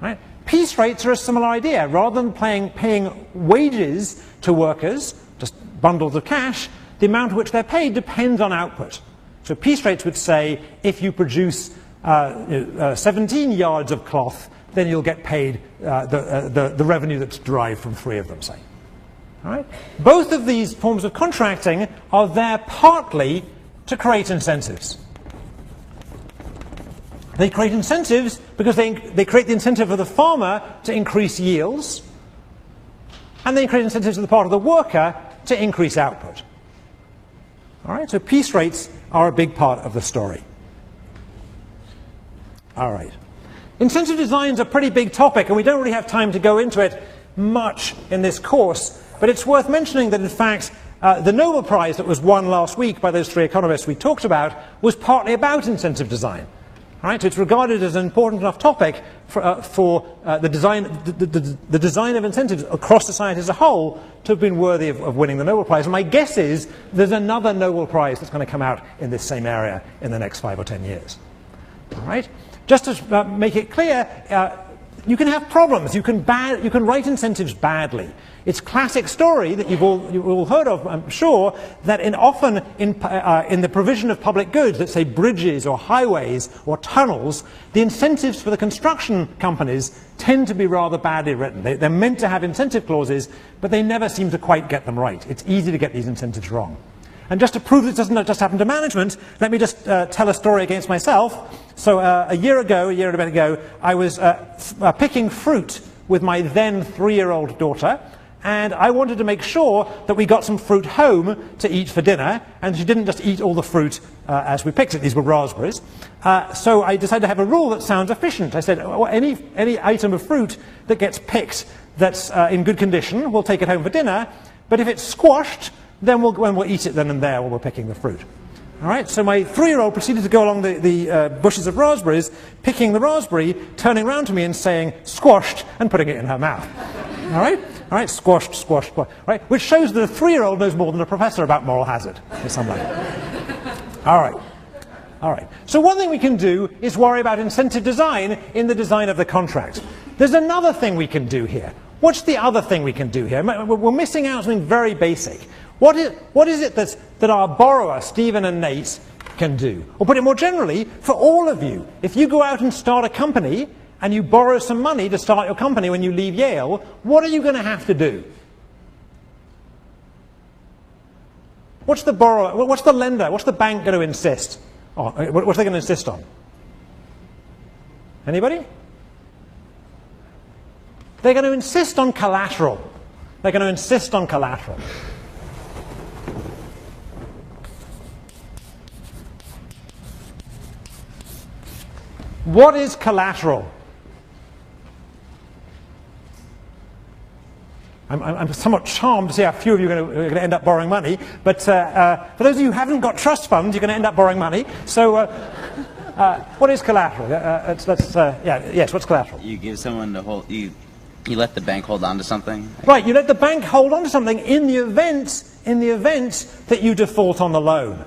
Right? Piece rates are a similar idea. Rather than paying wages to workers, just bundles of cash, the amount at which they're paid depends on output. So piece rates would say, if you produce 17 yards of cloth, then you'll get paid the revenue that's derived from 3 of them, say. All right? Both of these forms of contracting are there partly to create incentives. They create incentives because they create the incentive for the farmer to increase yields, and they create incentives on the part of the worker to increase output. All right, so piece rates are a big part of the story. All right. Incentive design is a pretty big topic, and we don't really have time to go into it much in this course, but it's worth mentioning that, in fact, the Nobel Prize that was won last week by those 3 economists we talked about was partly about incentive design. Right? So it's regarded as an important enough topic for the design of incentives across society as a whole to have been worthy of winning the Nobel Prize. And my guess is there's another Nobel Prize that's going to come out in this same area in the next 5 or 10 years. All right? Just to make it clear, you can have problems. You can write incentives badly. It's a classic story that you've all heard of, I'm sure, that often in the provision of public goods, let's say bridges or highways or tunnels, the incentives for the construction companies tend to be rather badly written. They're meant to have incentive clauses, but they never seem to quite get them right. It's easy to get these incentives wrong. And just to prove this doesn't just happen to management, let me just tell a story against myself. So a year and a bit ago, I was picking fruit with my then 3-year-old daughter, and I wanted to make sure that we got some fruit home to eat for dinner, and she didn't just eat all the fruit as we picked it. These were raspberries. So I decided to have a rule that sounds efficient. I said, well, any item of fruit that gets picked that's in good condition, we'll take it home for dinner, but if it's squashed, then we'll eat it then and there while we're picking the fruit. All right, so my 3-year-old proceeded to go along the bushes of raspberries, picking the raspberry, turning around to me and saying, squashed, and putting it in her mouth. All right, squashed, squashed, squashed. Right, which shows that a 3-year-old knows more than a professor about moral hazard in some way. All right. All right. So one thing we can do is worry about incentive design in the design of the contract. There's another thing we can do here. What's the other thing we can do here? We're missing out something very basic. What is it that our borrower, Stephen and Nate, can do? Or put it more generally, for all of you, if you go out and start a company and you borrow some money to start your company when you leave Yale, what are you going to have to do? What's the borrower, what's the lender, what's the bank going to insist on? What's they going to insist on? Anybody? They're going to insist on collateral. They're going to insist on collateral. What is collateral? I'm somewhat charmed to see how few of you are going to end up borrowing money, but for those of you who haven't got trust funds, you're going to end up borrowing money. So what is collateral? Yes, what's collateral?
You give someone the whole, you let the bank hold on to something?
Right, you let the bank hold on to something in the event that you default on the loan.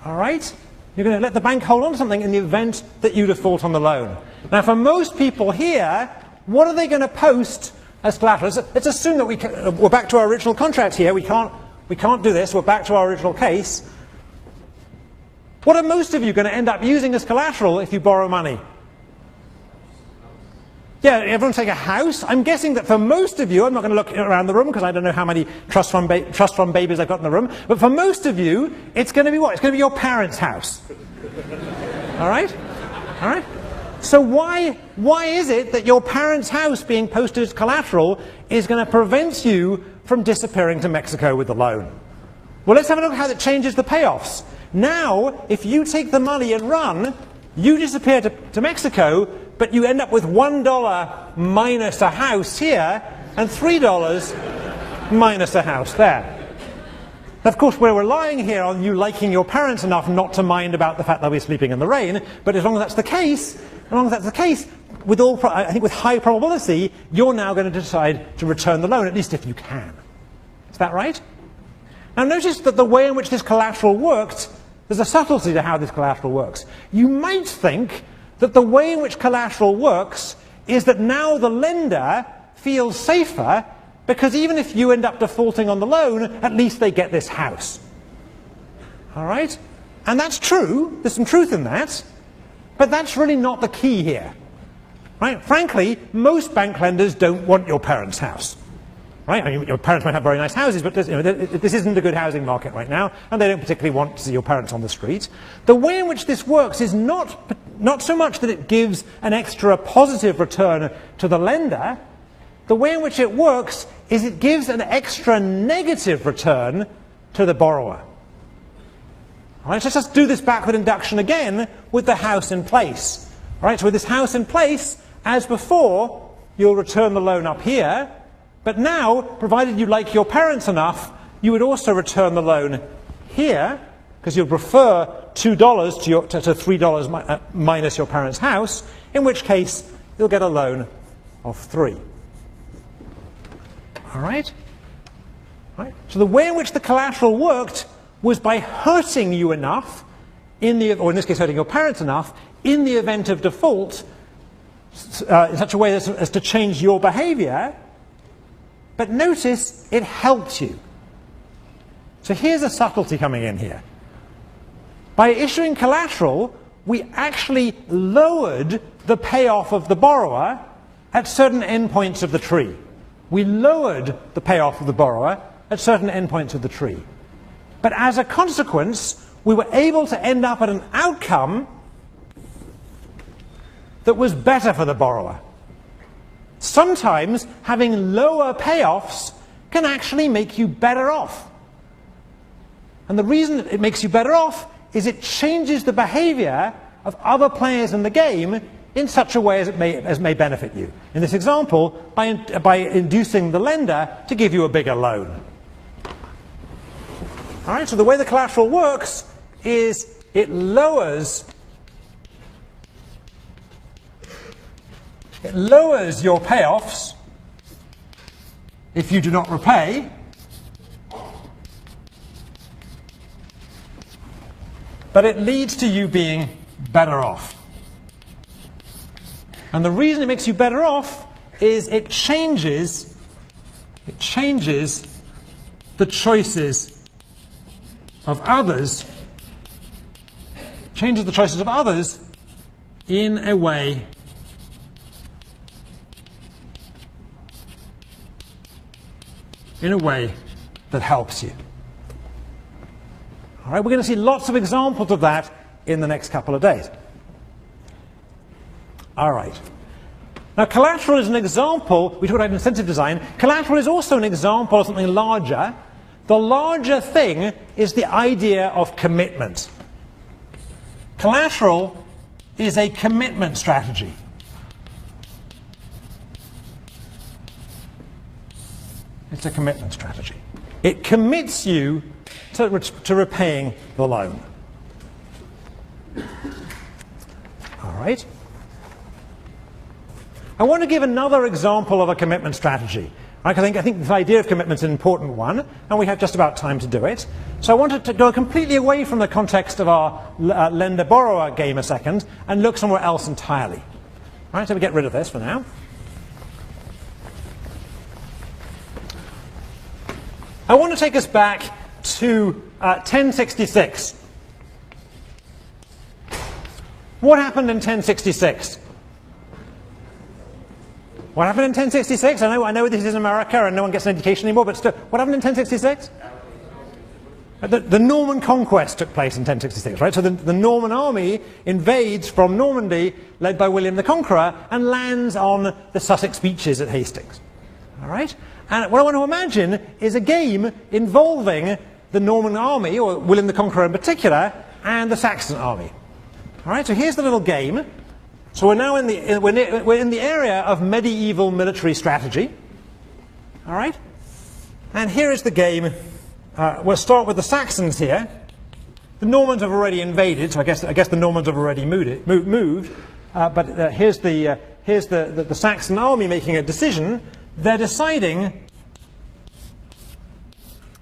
All right? You're going to let the bank hold on to something in the event that you default on the loan. Now, for most people here, what are they going to post as collateral? Let's assume that we're back to our original contract here. We can't do this. We're back to our original case. What are most of you going to end up using as collateral if you borrow money? Yeah, everyone take a house. I'm guessing that for most of you, I'm not going to look around the room because I don't know how many trust fund babies I've got in the room, but for most of you, it's going to be what? It's going to be your parents' house. All right? All right? So why is it that your parents' house being posted as collateral is going to prevent you from disappearing to Mexico with the loan? Well, let's have a look at how that changes the payoffs. Now, if you take the money and run, you disappear to Mexico, but you end up with $1 minus a house here and $3 minus a house there. Of course, we're relying here on you liking your parents enough not to mind about the fact they'll be sleeping in the rain, but as long as that's the case, I think with high probability, you're now going to decide to return the loan, at least if you can. Is that right? Now notice that the way in which this collateral worked, there's a subtlety to how this collateral works. You might think that the way in which collateral works is that now the lender feels safer because even if you end up defaulting on the loan, at least they get this house. All right? And that's true. There's some truth in that. But that's really not the key here. Right? Frankly, most bank lenders don't want your parents' house. Right? I mean, your parents might have very nice houses, but this isn't a good housing market right now, and they don't particularly want to see your parents on the street. The way in which this works is not so much that it gives an extra positive return to the lender. The way in which it works is it gives an extra negative return to the borrower. All right, so let's just do this backward induction again with the house in place. All right, so with this house in place, as before, you'll return the loan up here. But now, provided you like your parents enough, you would also return the loan here, because you'd prefer $2 to $3 minus your parents' house, in which case you'll get a loan of $3. All right? Right? So the way in which the collateral worked was by hurting you enough, or in this case hurting your parents enough, in the event of default, in such a way as to change your behavior. But notice, it helped you. So here's a subtlety coming in here. By issuing collateral, we actually lowered the payoff of the borrower at certain endpoints of the tree. We lowered the payoff of the borrower at certain endpoints of the tree. But as a consequence, we were able to end up at an outcome that was better for the borrower. Sometimes having lower payoffs can actually make you better off. And the reason it makes you better off is it changes the behavior of other players in the game in such a way as may benefit you. In this example, by inducing the lender to give you a bigger loan. All right, so the way the collateral works is it lowers your payoffs if you do not repay, but it leads to you being better off. And the reason it makes you better off is it changes the choices of others, in a way that helps you. All right, we're going to see lots of examples of that in the next couple of days. All right. Now, collateral is an example. We talked about incentive design. Collateral is also an example of something larger. The larger thing is the idea of commitment. Collateral is a commitment strategy. It's a commitment strategy. It commits you to repaying the loan. All right. I want to give another example of a commitment strategy. I think this idea of commitment is an important one, and we have just about time to do it. So I wanted to go completely away from the context of our lender-borrower game a second and look somewhere else entirely. All right, so we get rid of this for now. I want to take us back to 1066. What happened in 1066? What happened in 1066? I know this is America and no one gets an education anymore, but still, what happened in 1066? The Norman conquest took place in 1066, right? So the Norman army invades from Normandy, led by William the Conqueror, and lands on the Sussex beaches at Hastings. All right? And what I want to imagine is a game involving the Norman army, or William the Conqueror in particular, and the Saxon army. All right? So here's the little game. So we're now in the area of medieval military strategy. All right? And here is the game. We'll start with the Saxons here. The Normans have already invaded, so I guess the Normans have already moved. But here's the Saxon army making a decision. They're deciding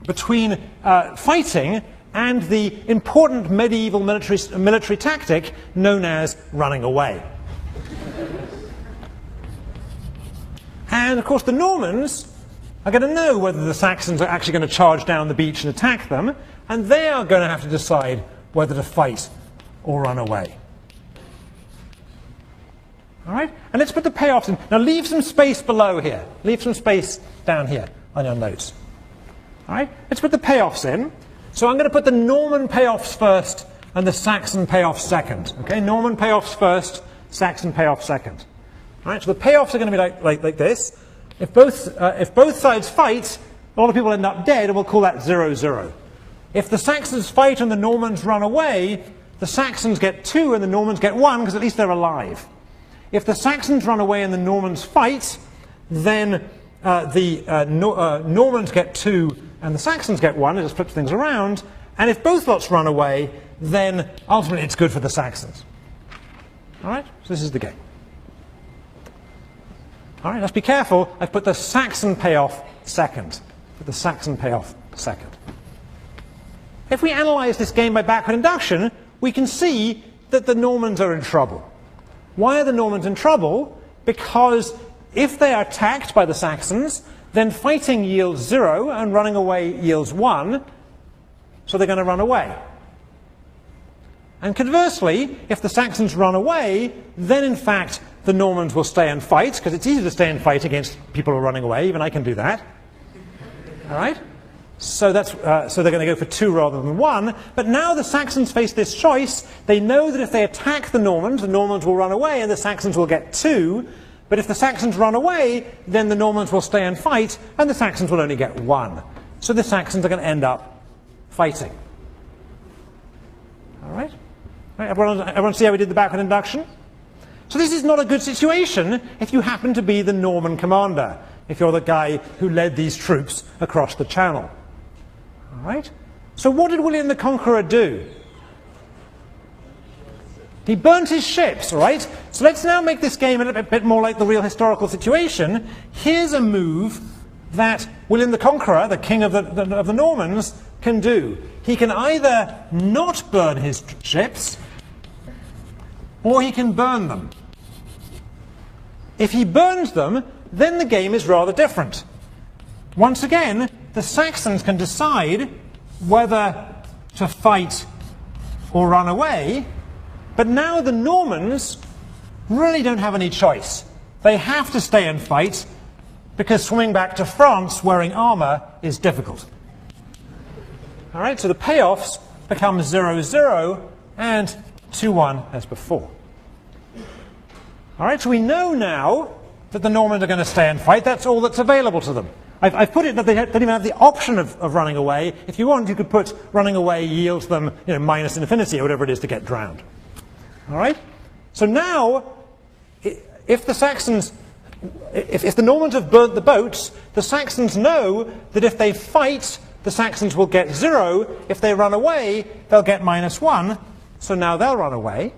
between fighting and the important medieval military tactic known as running away. And of course the Normans are going to know whether the Saxons are actually going to charge down the beach and attack them, and they are going to have to decide whether to fight or run away. All right? And let's put the payoffs in. Now leave some space below here. Leave some space down here on your notes. All right? Let's put the payoffs in. So I'm going to put the Norman payoffs first and the Saxon payoffs second. Okay? Norman payoffs first, Saxon payoffs second. All right? So the payoffs are going to be like this. If both sides fight, a lot of people end up dead, and we'll call that 0-0. If the Saxons fight and the Normans run away, the Saxons get 2 and the Normans get 1, because at least they're alive. If the Saxons run away and the Normans fight, then the Normans get 2 and the Saxons get 1. It just flips things around. And if both lots run away, then ultimately it's good for the Saxons. All right? So this is the game. All right, let's be careful. I've put the Saxon payoff second. Put the Saxon payoff second. If we analyze this game by backward induction, we can see that the Normans are in trouble. Why are the Normans in trouble? Because if they are attacked by the Saxons, then fighting yields 0 and running away yields 1, so they're going to run away. And conversely, if the Saxons run away, then in fact the Normans will stay and fight, because it's easy to stay and fight against people who are running away. Even I can do that. All right? So they're going to go for 2 rather than 1. But now the Saxons face this choice. They know that if they attack the Normans will run away and the Saxons will get 2. But if the Saxons run away, then the Normans will stay and fight, and the Saxons will only get 1. So the Saxons are going to end up fighting. All right? Everyone see how we did the backward induction? So this is not a good situation if you happen to be the Norman commander, if you're the guy who led these troops across the Channel. All right? So what did William the Conqueror do? He burnt his ships, all right? So let's now make this game a little bit more like the real historical situation. Here's a move that William the Conqueror, the king of the Normans, can do. He can either not burn his chips, or he can burn them. If he burns them, then the game is rather different. Once again, the Saxons can decide whether to fight or run away, but now the Normans really don't have any choice. They have to stay and fight, because swimming back to France wearing armor is difficult. All right, so the payoffs become 0-0 and 2-1 as before. All right, so we know now that the Normans are going to stay and fight. That's all that's available to them. I've put it that they don't even have the option of running away. If you want, you could put running away yields them, minus infinity or whatever it is to get drowned. All right? So now, if the Saxons, if the Normans have burnt the boats, the Saxons know that if they fight, the Saxons will get 0. If they run away, they'll get -1. So now they'll run away.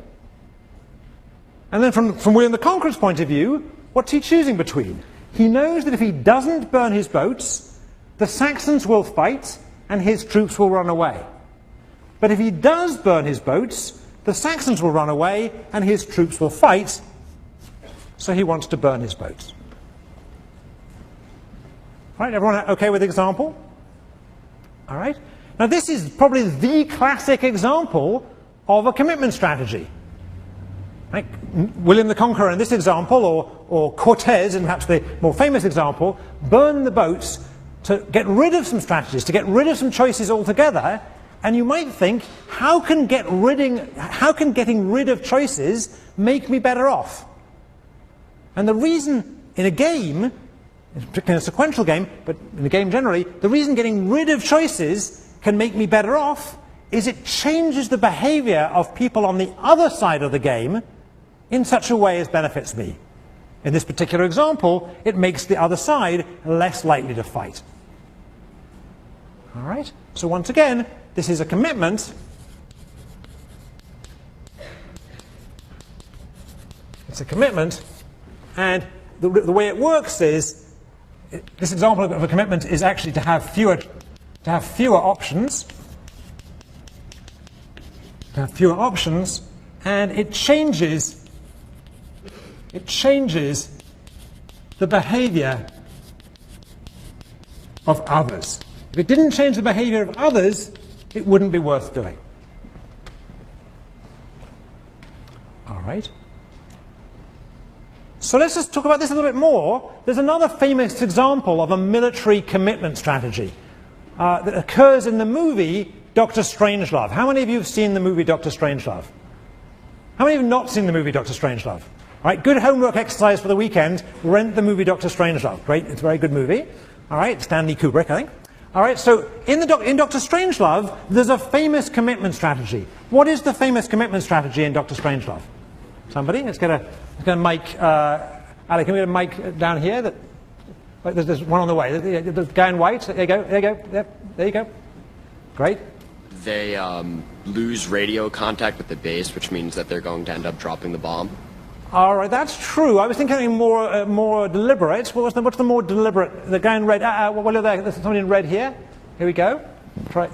And then from William the Conqueror's point of view, what's he choosing between? He knows that if he doesn't burn his boats, the Saxons will fight and his troops will run away. But if he does burn his boats, the Saxons will run away and his troops will fight. So he wants to burn his boats. All right, everyone okay with the example? All right. Now this is probably the classic example of a commitment strategy. Right? William the Conqueror in this example, or Cortez in perhaps the more famous example, burn the boats to get rid of some strategies, to get rid of some choices altogether. And you might think, how can getting rid of choices make me better off? And the reason in a game, particularly in a sequential game, but in a game generally, the reason getting rid of choices can make me better off is it changes the behavior of people on the other side of the game in such a way as benefits me. In this particular example, it makes the other side less likely to fight. All right? So once again, this is a commitment. It's a commitment, and the way it works is, this example of a commitment is actually to have fewer options. To have fewer options, and it changes the behavior of others. If it didn't change the behavior of others, it wouldn't be worth doing. All right. So let's just talk about this a little bit more. There's another famous example of a military commitment strategy that occurs in the movie Dr. Strangelove. How many of you have seen the movie Dr. Strangelove? How many have not seen the movie Dr. Strangelove? All right, good homework exercise for the weekend. Rent the movie Dr. Strangelove. Great, it's a very good movie. All right, Stanley Kubrick, I think. All right, so in Dr. Strangelove, there's a famous commitment strategy. What is the famous commitment strategy in Dr. Strangelove? Somebody? Let's get a mic. Ali, can we get a mic down here? There's one on the way. The guy in white. There you go. There you go. Yep, there you go. Great.
They lose radio contact with the base, which means that they're going to end up dropping the bomb.
All right, that's true. I was thinking more deliberate. What's the more deliberate? The guy in red. What are they? There's somebody in red here. Here we go. Try.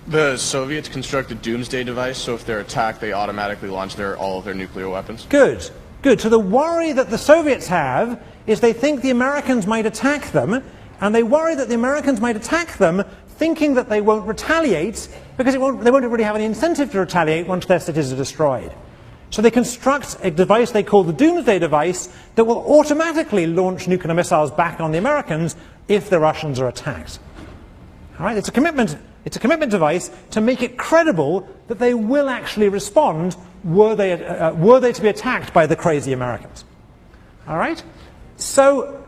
The Soviets construct a doomsday device, so if they're attacked, they automatically launch all of their nuclear weapons.
Good. Good. So the worry that the Soviets have is they think the Americans might attack them, and they worry that the Americans might attack them thinking that they won't retaliate, because they won't really have any incentive to retaliate once their cities are destroyed. So they construct a device they call the doomsday device that will automatically launch nuclear missiles back on the Americans if the Russians are attacked. All right, it's a commitment device to make it credible that they will actually respond were they to be attacked by the crazy Americans. All right? So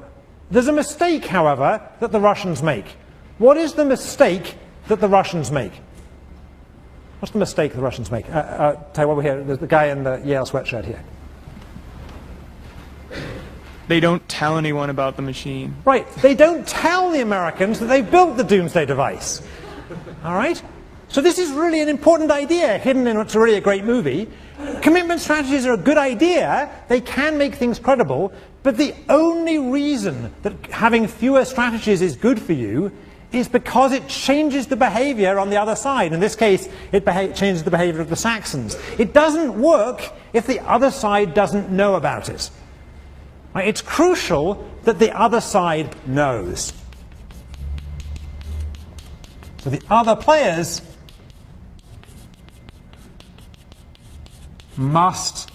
there's a mistake, however, that the Russians make. What is the mistake that the Russians make? What's the mistake the Russians make? Tell you what, we're here. There's the guy in the Yale sweatshirt here.
They don't tell anyone about the machine.
Right. They don't tell the Americans that they've built the doomsday device. All right? So this is really an important idea hidden in what's really a great movie. Commitment strategies are a good idea. They can make things credible. But the only reason that having fewer strategies is good for you is because it changes the behavior on the other side. In this case, it changes the behavior of the Saxons. It doesn't work if the other side doesn't know about it. Right? It's crucial that the other side knows. So the other players must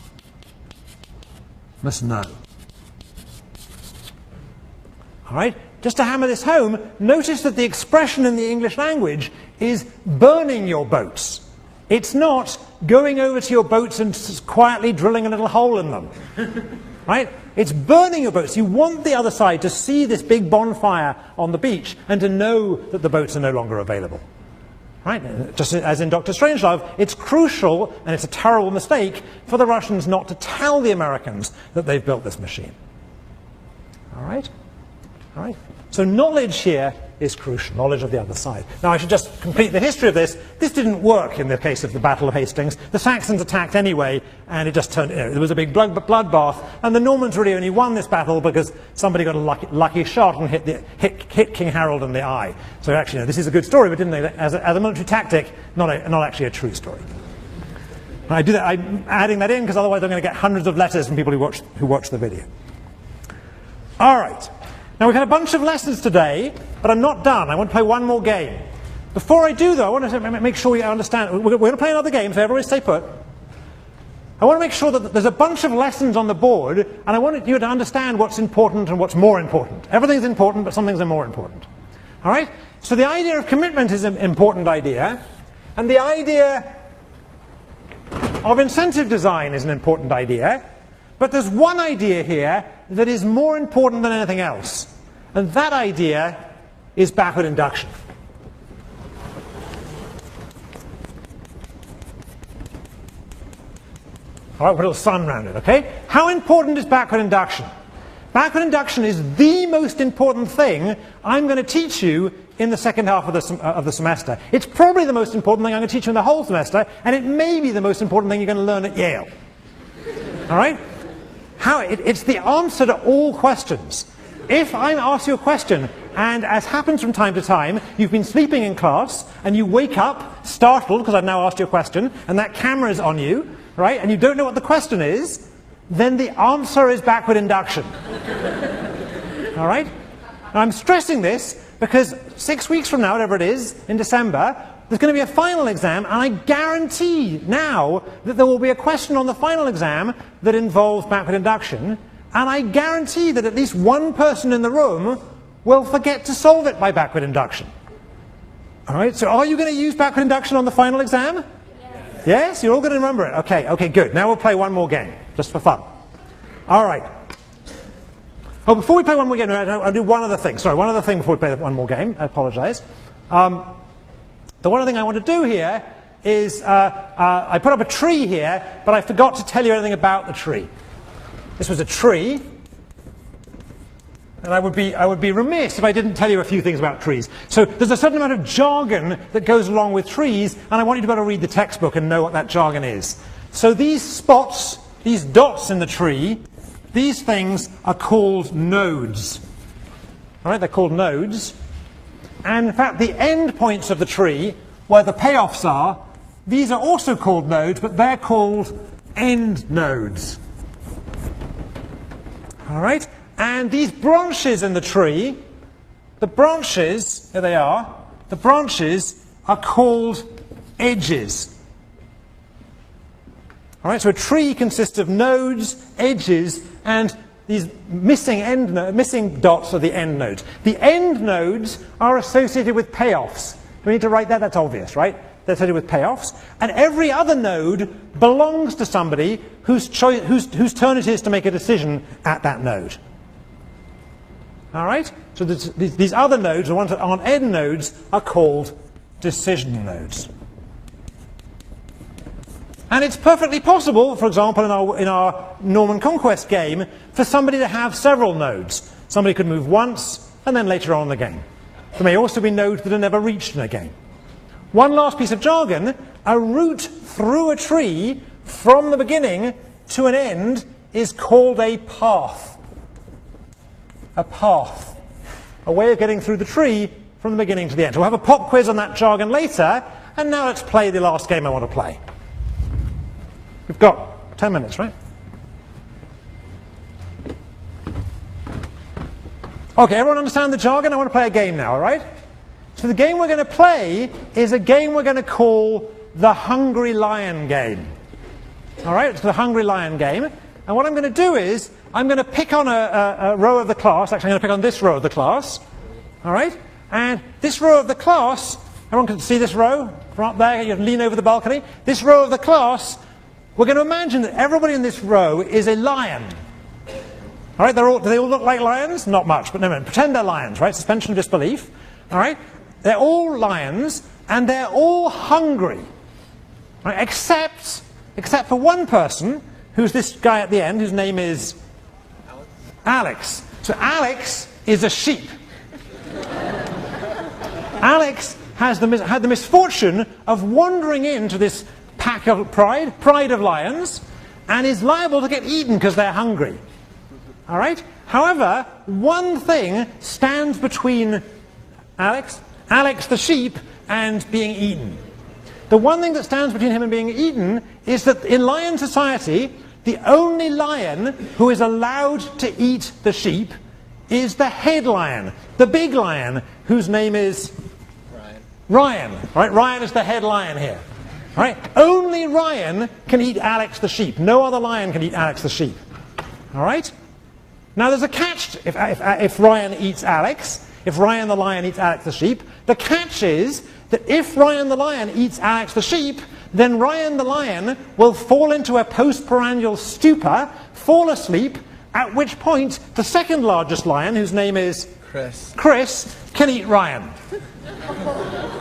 know. All right? Just to hammer this home, notice that the expression in the English language is burning your boats. It's not going over to your boats and quietly drilling a little hole in them. Right? It's burning your boats. You want the other side to see this big bonfire on the beach and to know that the boats are no longer available. Right? Just as in Dr. Strangelove, it's crucial, and it's a terrible mistake, for the Russians not to tell the Americans that they've built this machine. All right? All right? So knowledge here is crucial, knowledge of the other side. Now I should just complete the history of this. This didn't work in the case of the Battle of Hastings. The Saxons attacked anyway, and it just turned, there was a big bloodbath, and the Normans really only won this battle because somebody got a lucky shot and hit King Harold in the eye. So actually, this is a good story, but didn't they, as a military tactic, not actually a true story. And I do that, I'm adding that in because otherwise I'm going to get hundreds of letters from people who watch the video. All right. Now we've had a bunch of lessons today, but I'm not done. I want to play one more game. Before I do though, I want to make sure you understand. We're going to play another game, so everybody stay put. I want to make sure that there's a bunch of lessons on the board, and I want you to understand what's important and what's more important. Everything's important, but some things are more important. All right? So the idea of commitment is an important idea, and the idea of incentive design is an important idea, but there's one idea here that is more important than anything else. And that idea is backward induction. All right, put a little sun around it, okay? How important is backward induction? Backward induction is the most important thing I'm going to teach you in the second half of the semester. It's probably the most important thing I'm going to teach you in the whole semester, and it may be the most important thing you're going to learn at Yale. All right? It's the answer to all questions. If I ask you a question, and as happens from time to time, you've been sleeping in class, and you wake up startled because I've now asked you a question, and that camera is on you, right, and you don't know what the question is, then the answer is backward induction. All right? Now, I'm stressing this because 6 weeks from now, whatever it is, in December, there's going to be a final exam, and I guarantee now that there will be a question on the final exam that involves backward induction, and I guarantee that at least one person in the room will forget to solve it by backward induction. All right, so are you going to use backward induction on the final exam? Yes? Yes? You're all going to remember it? Okay, good. Now we'll play one more game, just for fun. All right. Oh, before we play one more game, I'll do one other thing. Sorry, one other thing before we play one more game. I apologize. The one other thing I want to do here is I put up a tree here, but I forgot to tell you anything about the tree. This was a tree, and I would be remiss if I didn't tell you a few things about trees. So there's a certain amount of jargon that goes along with trees, and I want you to be able to read the textbook and know what that jargon is. So these spots, these dots in the tree, these things are called nodes. All right, they're called nodes. And in fact, the end points of the tree, where the payoffs are, these are also called nodes, but they're called end nodes. All right? And these branches in the tree, the branches, here they are, the branches are called edges. All right, so a tree consists of nodes, edges, and these missing dots are the end nodes. The end nodes are associated with payoffs. Do we need to write that? That's obvious, right? They're associated with payoffs. And every other node belongs to somebody whose turn it is to make a decision at that node. All right? So these other nodes, the ones that aren't end nodes, are called decision nodes. And it's perfectly possible, for example, in our Norman Conquest game, for somebody to have several nodes. Somebody could move once, and then later on in the game. There may also be nodes that are never reached in a game. One last piece of jargon, a route through a tree from the beginning to an end is called a path. A path. A way of getting through the tree from the beginning to the end. So we'll have a pop quiz on that jargon later, and now let's play the last game I want to play. We've got 10 minutes, right? Okay, everyone understand the jargon? I want to play a game now, all right? So the game we're going to play is a game we're going to call the Hungry Lion game. All right, it's the Hungry Lion game. And what I'm going to do is, I'm going to pick on a row of the class. Actually, I'm going to pick on this row of the class. All right? And this row of the class, everyone can see this row from up there? You can lean over the balcony. This row of the class, we're going to imagine that everybody in this row is a lion. All right, do they all look like lions? Not much, but no, pretend they're lions, right? Suspension of disbelief. All right? They're all lions, and they're all hungry. Right? Except for one person, who's this guy at the end, whose name is Alex. So Alex is a sheep. Alex had the misfortune of wandering into this pack of pride of lions, and is liable to get eaten because they're hungry. All right? However, one thing stands between Alex the sheep, and being eaten. The one thing that stands between him and being eaten is that in lion society, the only lion who is allowed to eat the sheep is the head lion, the big lion, whose name is Ryan. Right? Ryan is the head lion here. Right? Only Ryan can eat Alex the sheep. No other lion can eat Alex the sheep. All right? Now there's a catch if Ryan eats Alex. If Ryan the lion eats Alex the sheep, the catch is that if Ryan the lion eats Alex the sheep, then Ryan the lion will fall into a postprandial stupor, fall asleep, at which point the second largest lion, whose name is Chris, can eat Ryan.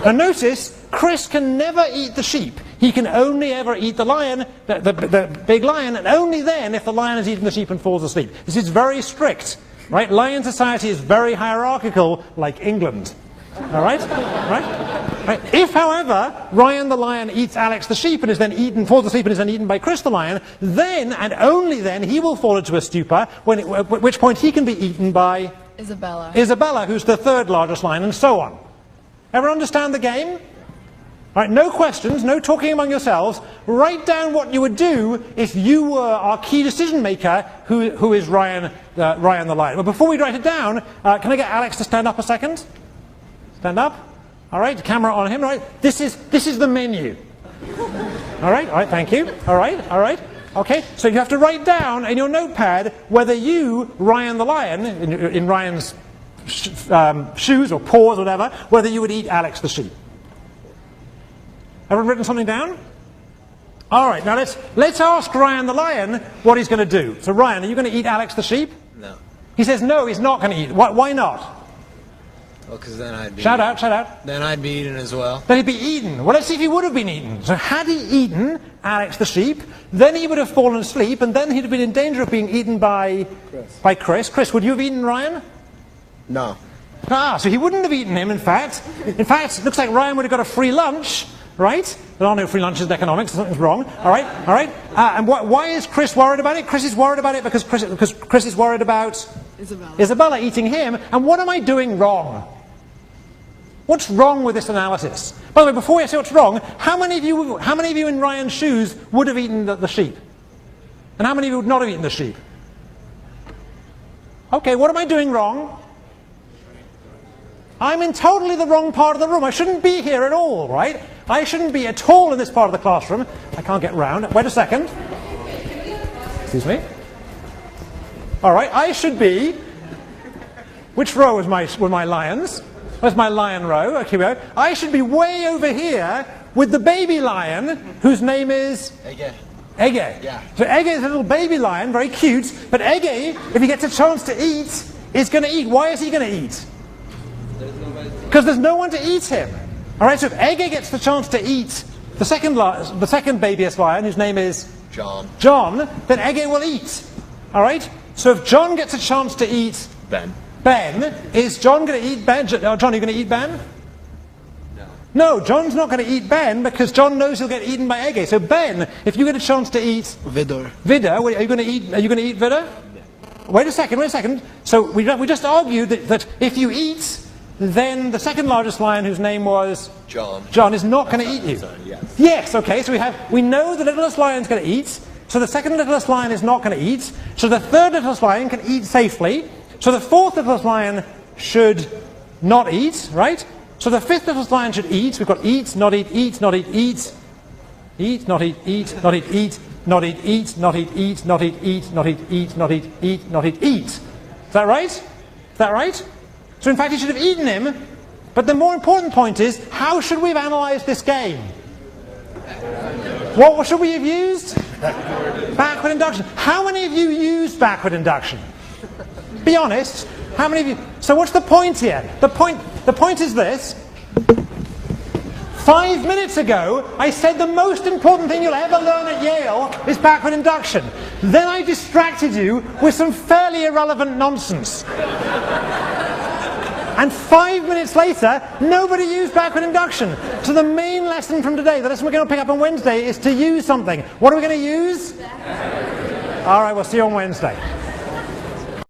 And notice, Chris can never eat the sheep. He can only ever eat the lion, the big lion, and only then if the lion has eaten the sheep and falls asleep. This is very strict. Right? Lion society is very hierarchical, like England. All right? Right? If, however, Ryan the lion eats Alex the sheep and is then falls asleep and is then eaten by Chris the lion, then, and only then, he will fall into a stupor, at which point he can be eaten by Isabella, who's the third largest lion, and so on. Ever understand the game? All right, no questions, no talking among yourselves. Write down what you would do if you were our key decision maker, who is Ryan the lion. But before we write it down, can I get Alex to stand up a second? Stand up. All right, camera on him. All right, this is the menu. All right, thank you. All right. Okay, so you have to write down in your notepad whether you, Ryan the lion, in Ryan's shoes or paws or whatever, whether you would eat Alex the sheep. Everyone written something down? All right, now let's ask Ryan the lion what he's going to do. So Ryan, are you going to eat Alex the sheep?
No.
He says no, he's not going to eat. Why not?
Well, because then I'd be...
Shout out.
Then I'd be eaten as well.
Then he'd be eaten. Well, let's see if he would have been eaten. So had he eaten Alex the sheep, then he would have fallen asleep, and then he'd have been in danger of being eaten by Chris. Chris, would you have eaten Ryan?
No.
So he wouldn't have eaten him, in fact. In fact, it looks like Ryan would have got a free lunch. Right? There are no free lunches in economics, something's wrong. All right? And why is Chris worried about it? Chris is worried about it because Chris is worried about Isabella eating him. And what am I doing wrong? What's wrong with this analysis? By the way, before I say what's wrong, how many of you in Ryan's shoes would have eaten the sheep? And how many of you would not have eaten the sheep? Okay, what am I doing wrong? I'm in totally the wrong part of the room. I shouldn't be here at all, right? I shouldn't be at all in this part of the classroom. I can't get round. Wait a second. Excuse me. All right, I should be... Which row were my lions? Where's my lion row? Okay, we go. I should be way over here with the baby lion, whose name is... Ege.
Yeah.
So Ege is a little baby lion, very cute. But Ege, if he gets a chance to eat, is going to eat. Why is he going to eat? Because there's no one to eat him. All right, so if Ege gets the chance to eat the second babiest lion, whose name is John, then Ege will eat. All right, so if John gets a chance to eat Ben, is John going to eat Ben? John, are you going to eat Ben? No, John's not going to eat Ben because John knows he'll get eaten by Ege. So Ben, if you get a chance to eat Vidar, are you going to eat Vidar? Wait a second. So we just argued that if you eat then the second largest lion, whose name was
John,
is not going to eat you.
Yes.
Yes, okay, so we know the littlest lion's going to eat, so the second littlest lion is not going to eat, so the third littlest lion can eat safely, so the fourth littlest lion should not eat, right? So the fifth littlest lion should eat. We've got eat, not eat, eat, not eat, eat, eat, not eat, eat, not eat, eat, not eat, eat, not eat, eat, not eat, eat, not eat, eat, not eat, eat, not eat, eat. Is that right? Is that right? So in fact, he should have eaten him. But the more important point is, how should we have analysed this game? What should we have used? Backward induction. How many of you used backward induction? Be honest. How many of you? So what's the point here? The point is this. 5 minutes ago, I said the most important thing you'll ever learn at Yale is backward induction. Then I distracted you with some fairly irrelevant nonsense. And 5 minutes later, nobody used backward induction. So the main lesson from today, the lesson we're going to pick up on Wednesday, is to use something. What are we going to use? All right, we'll see you on Wednesday.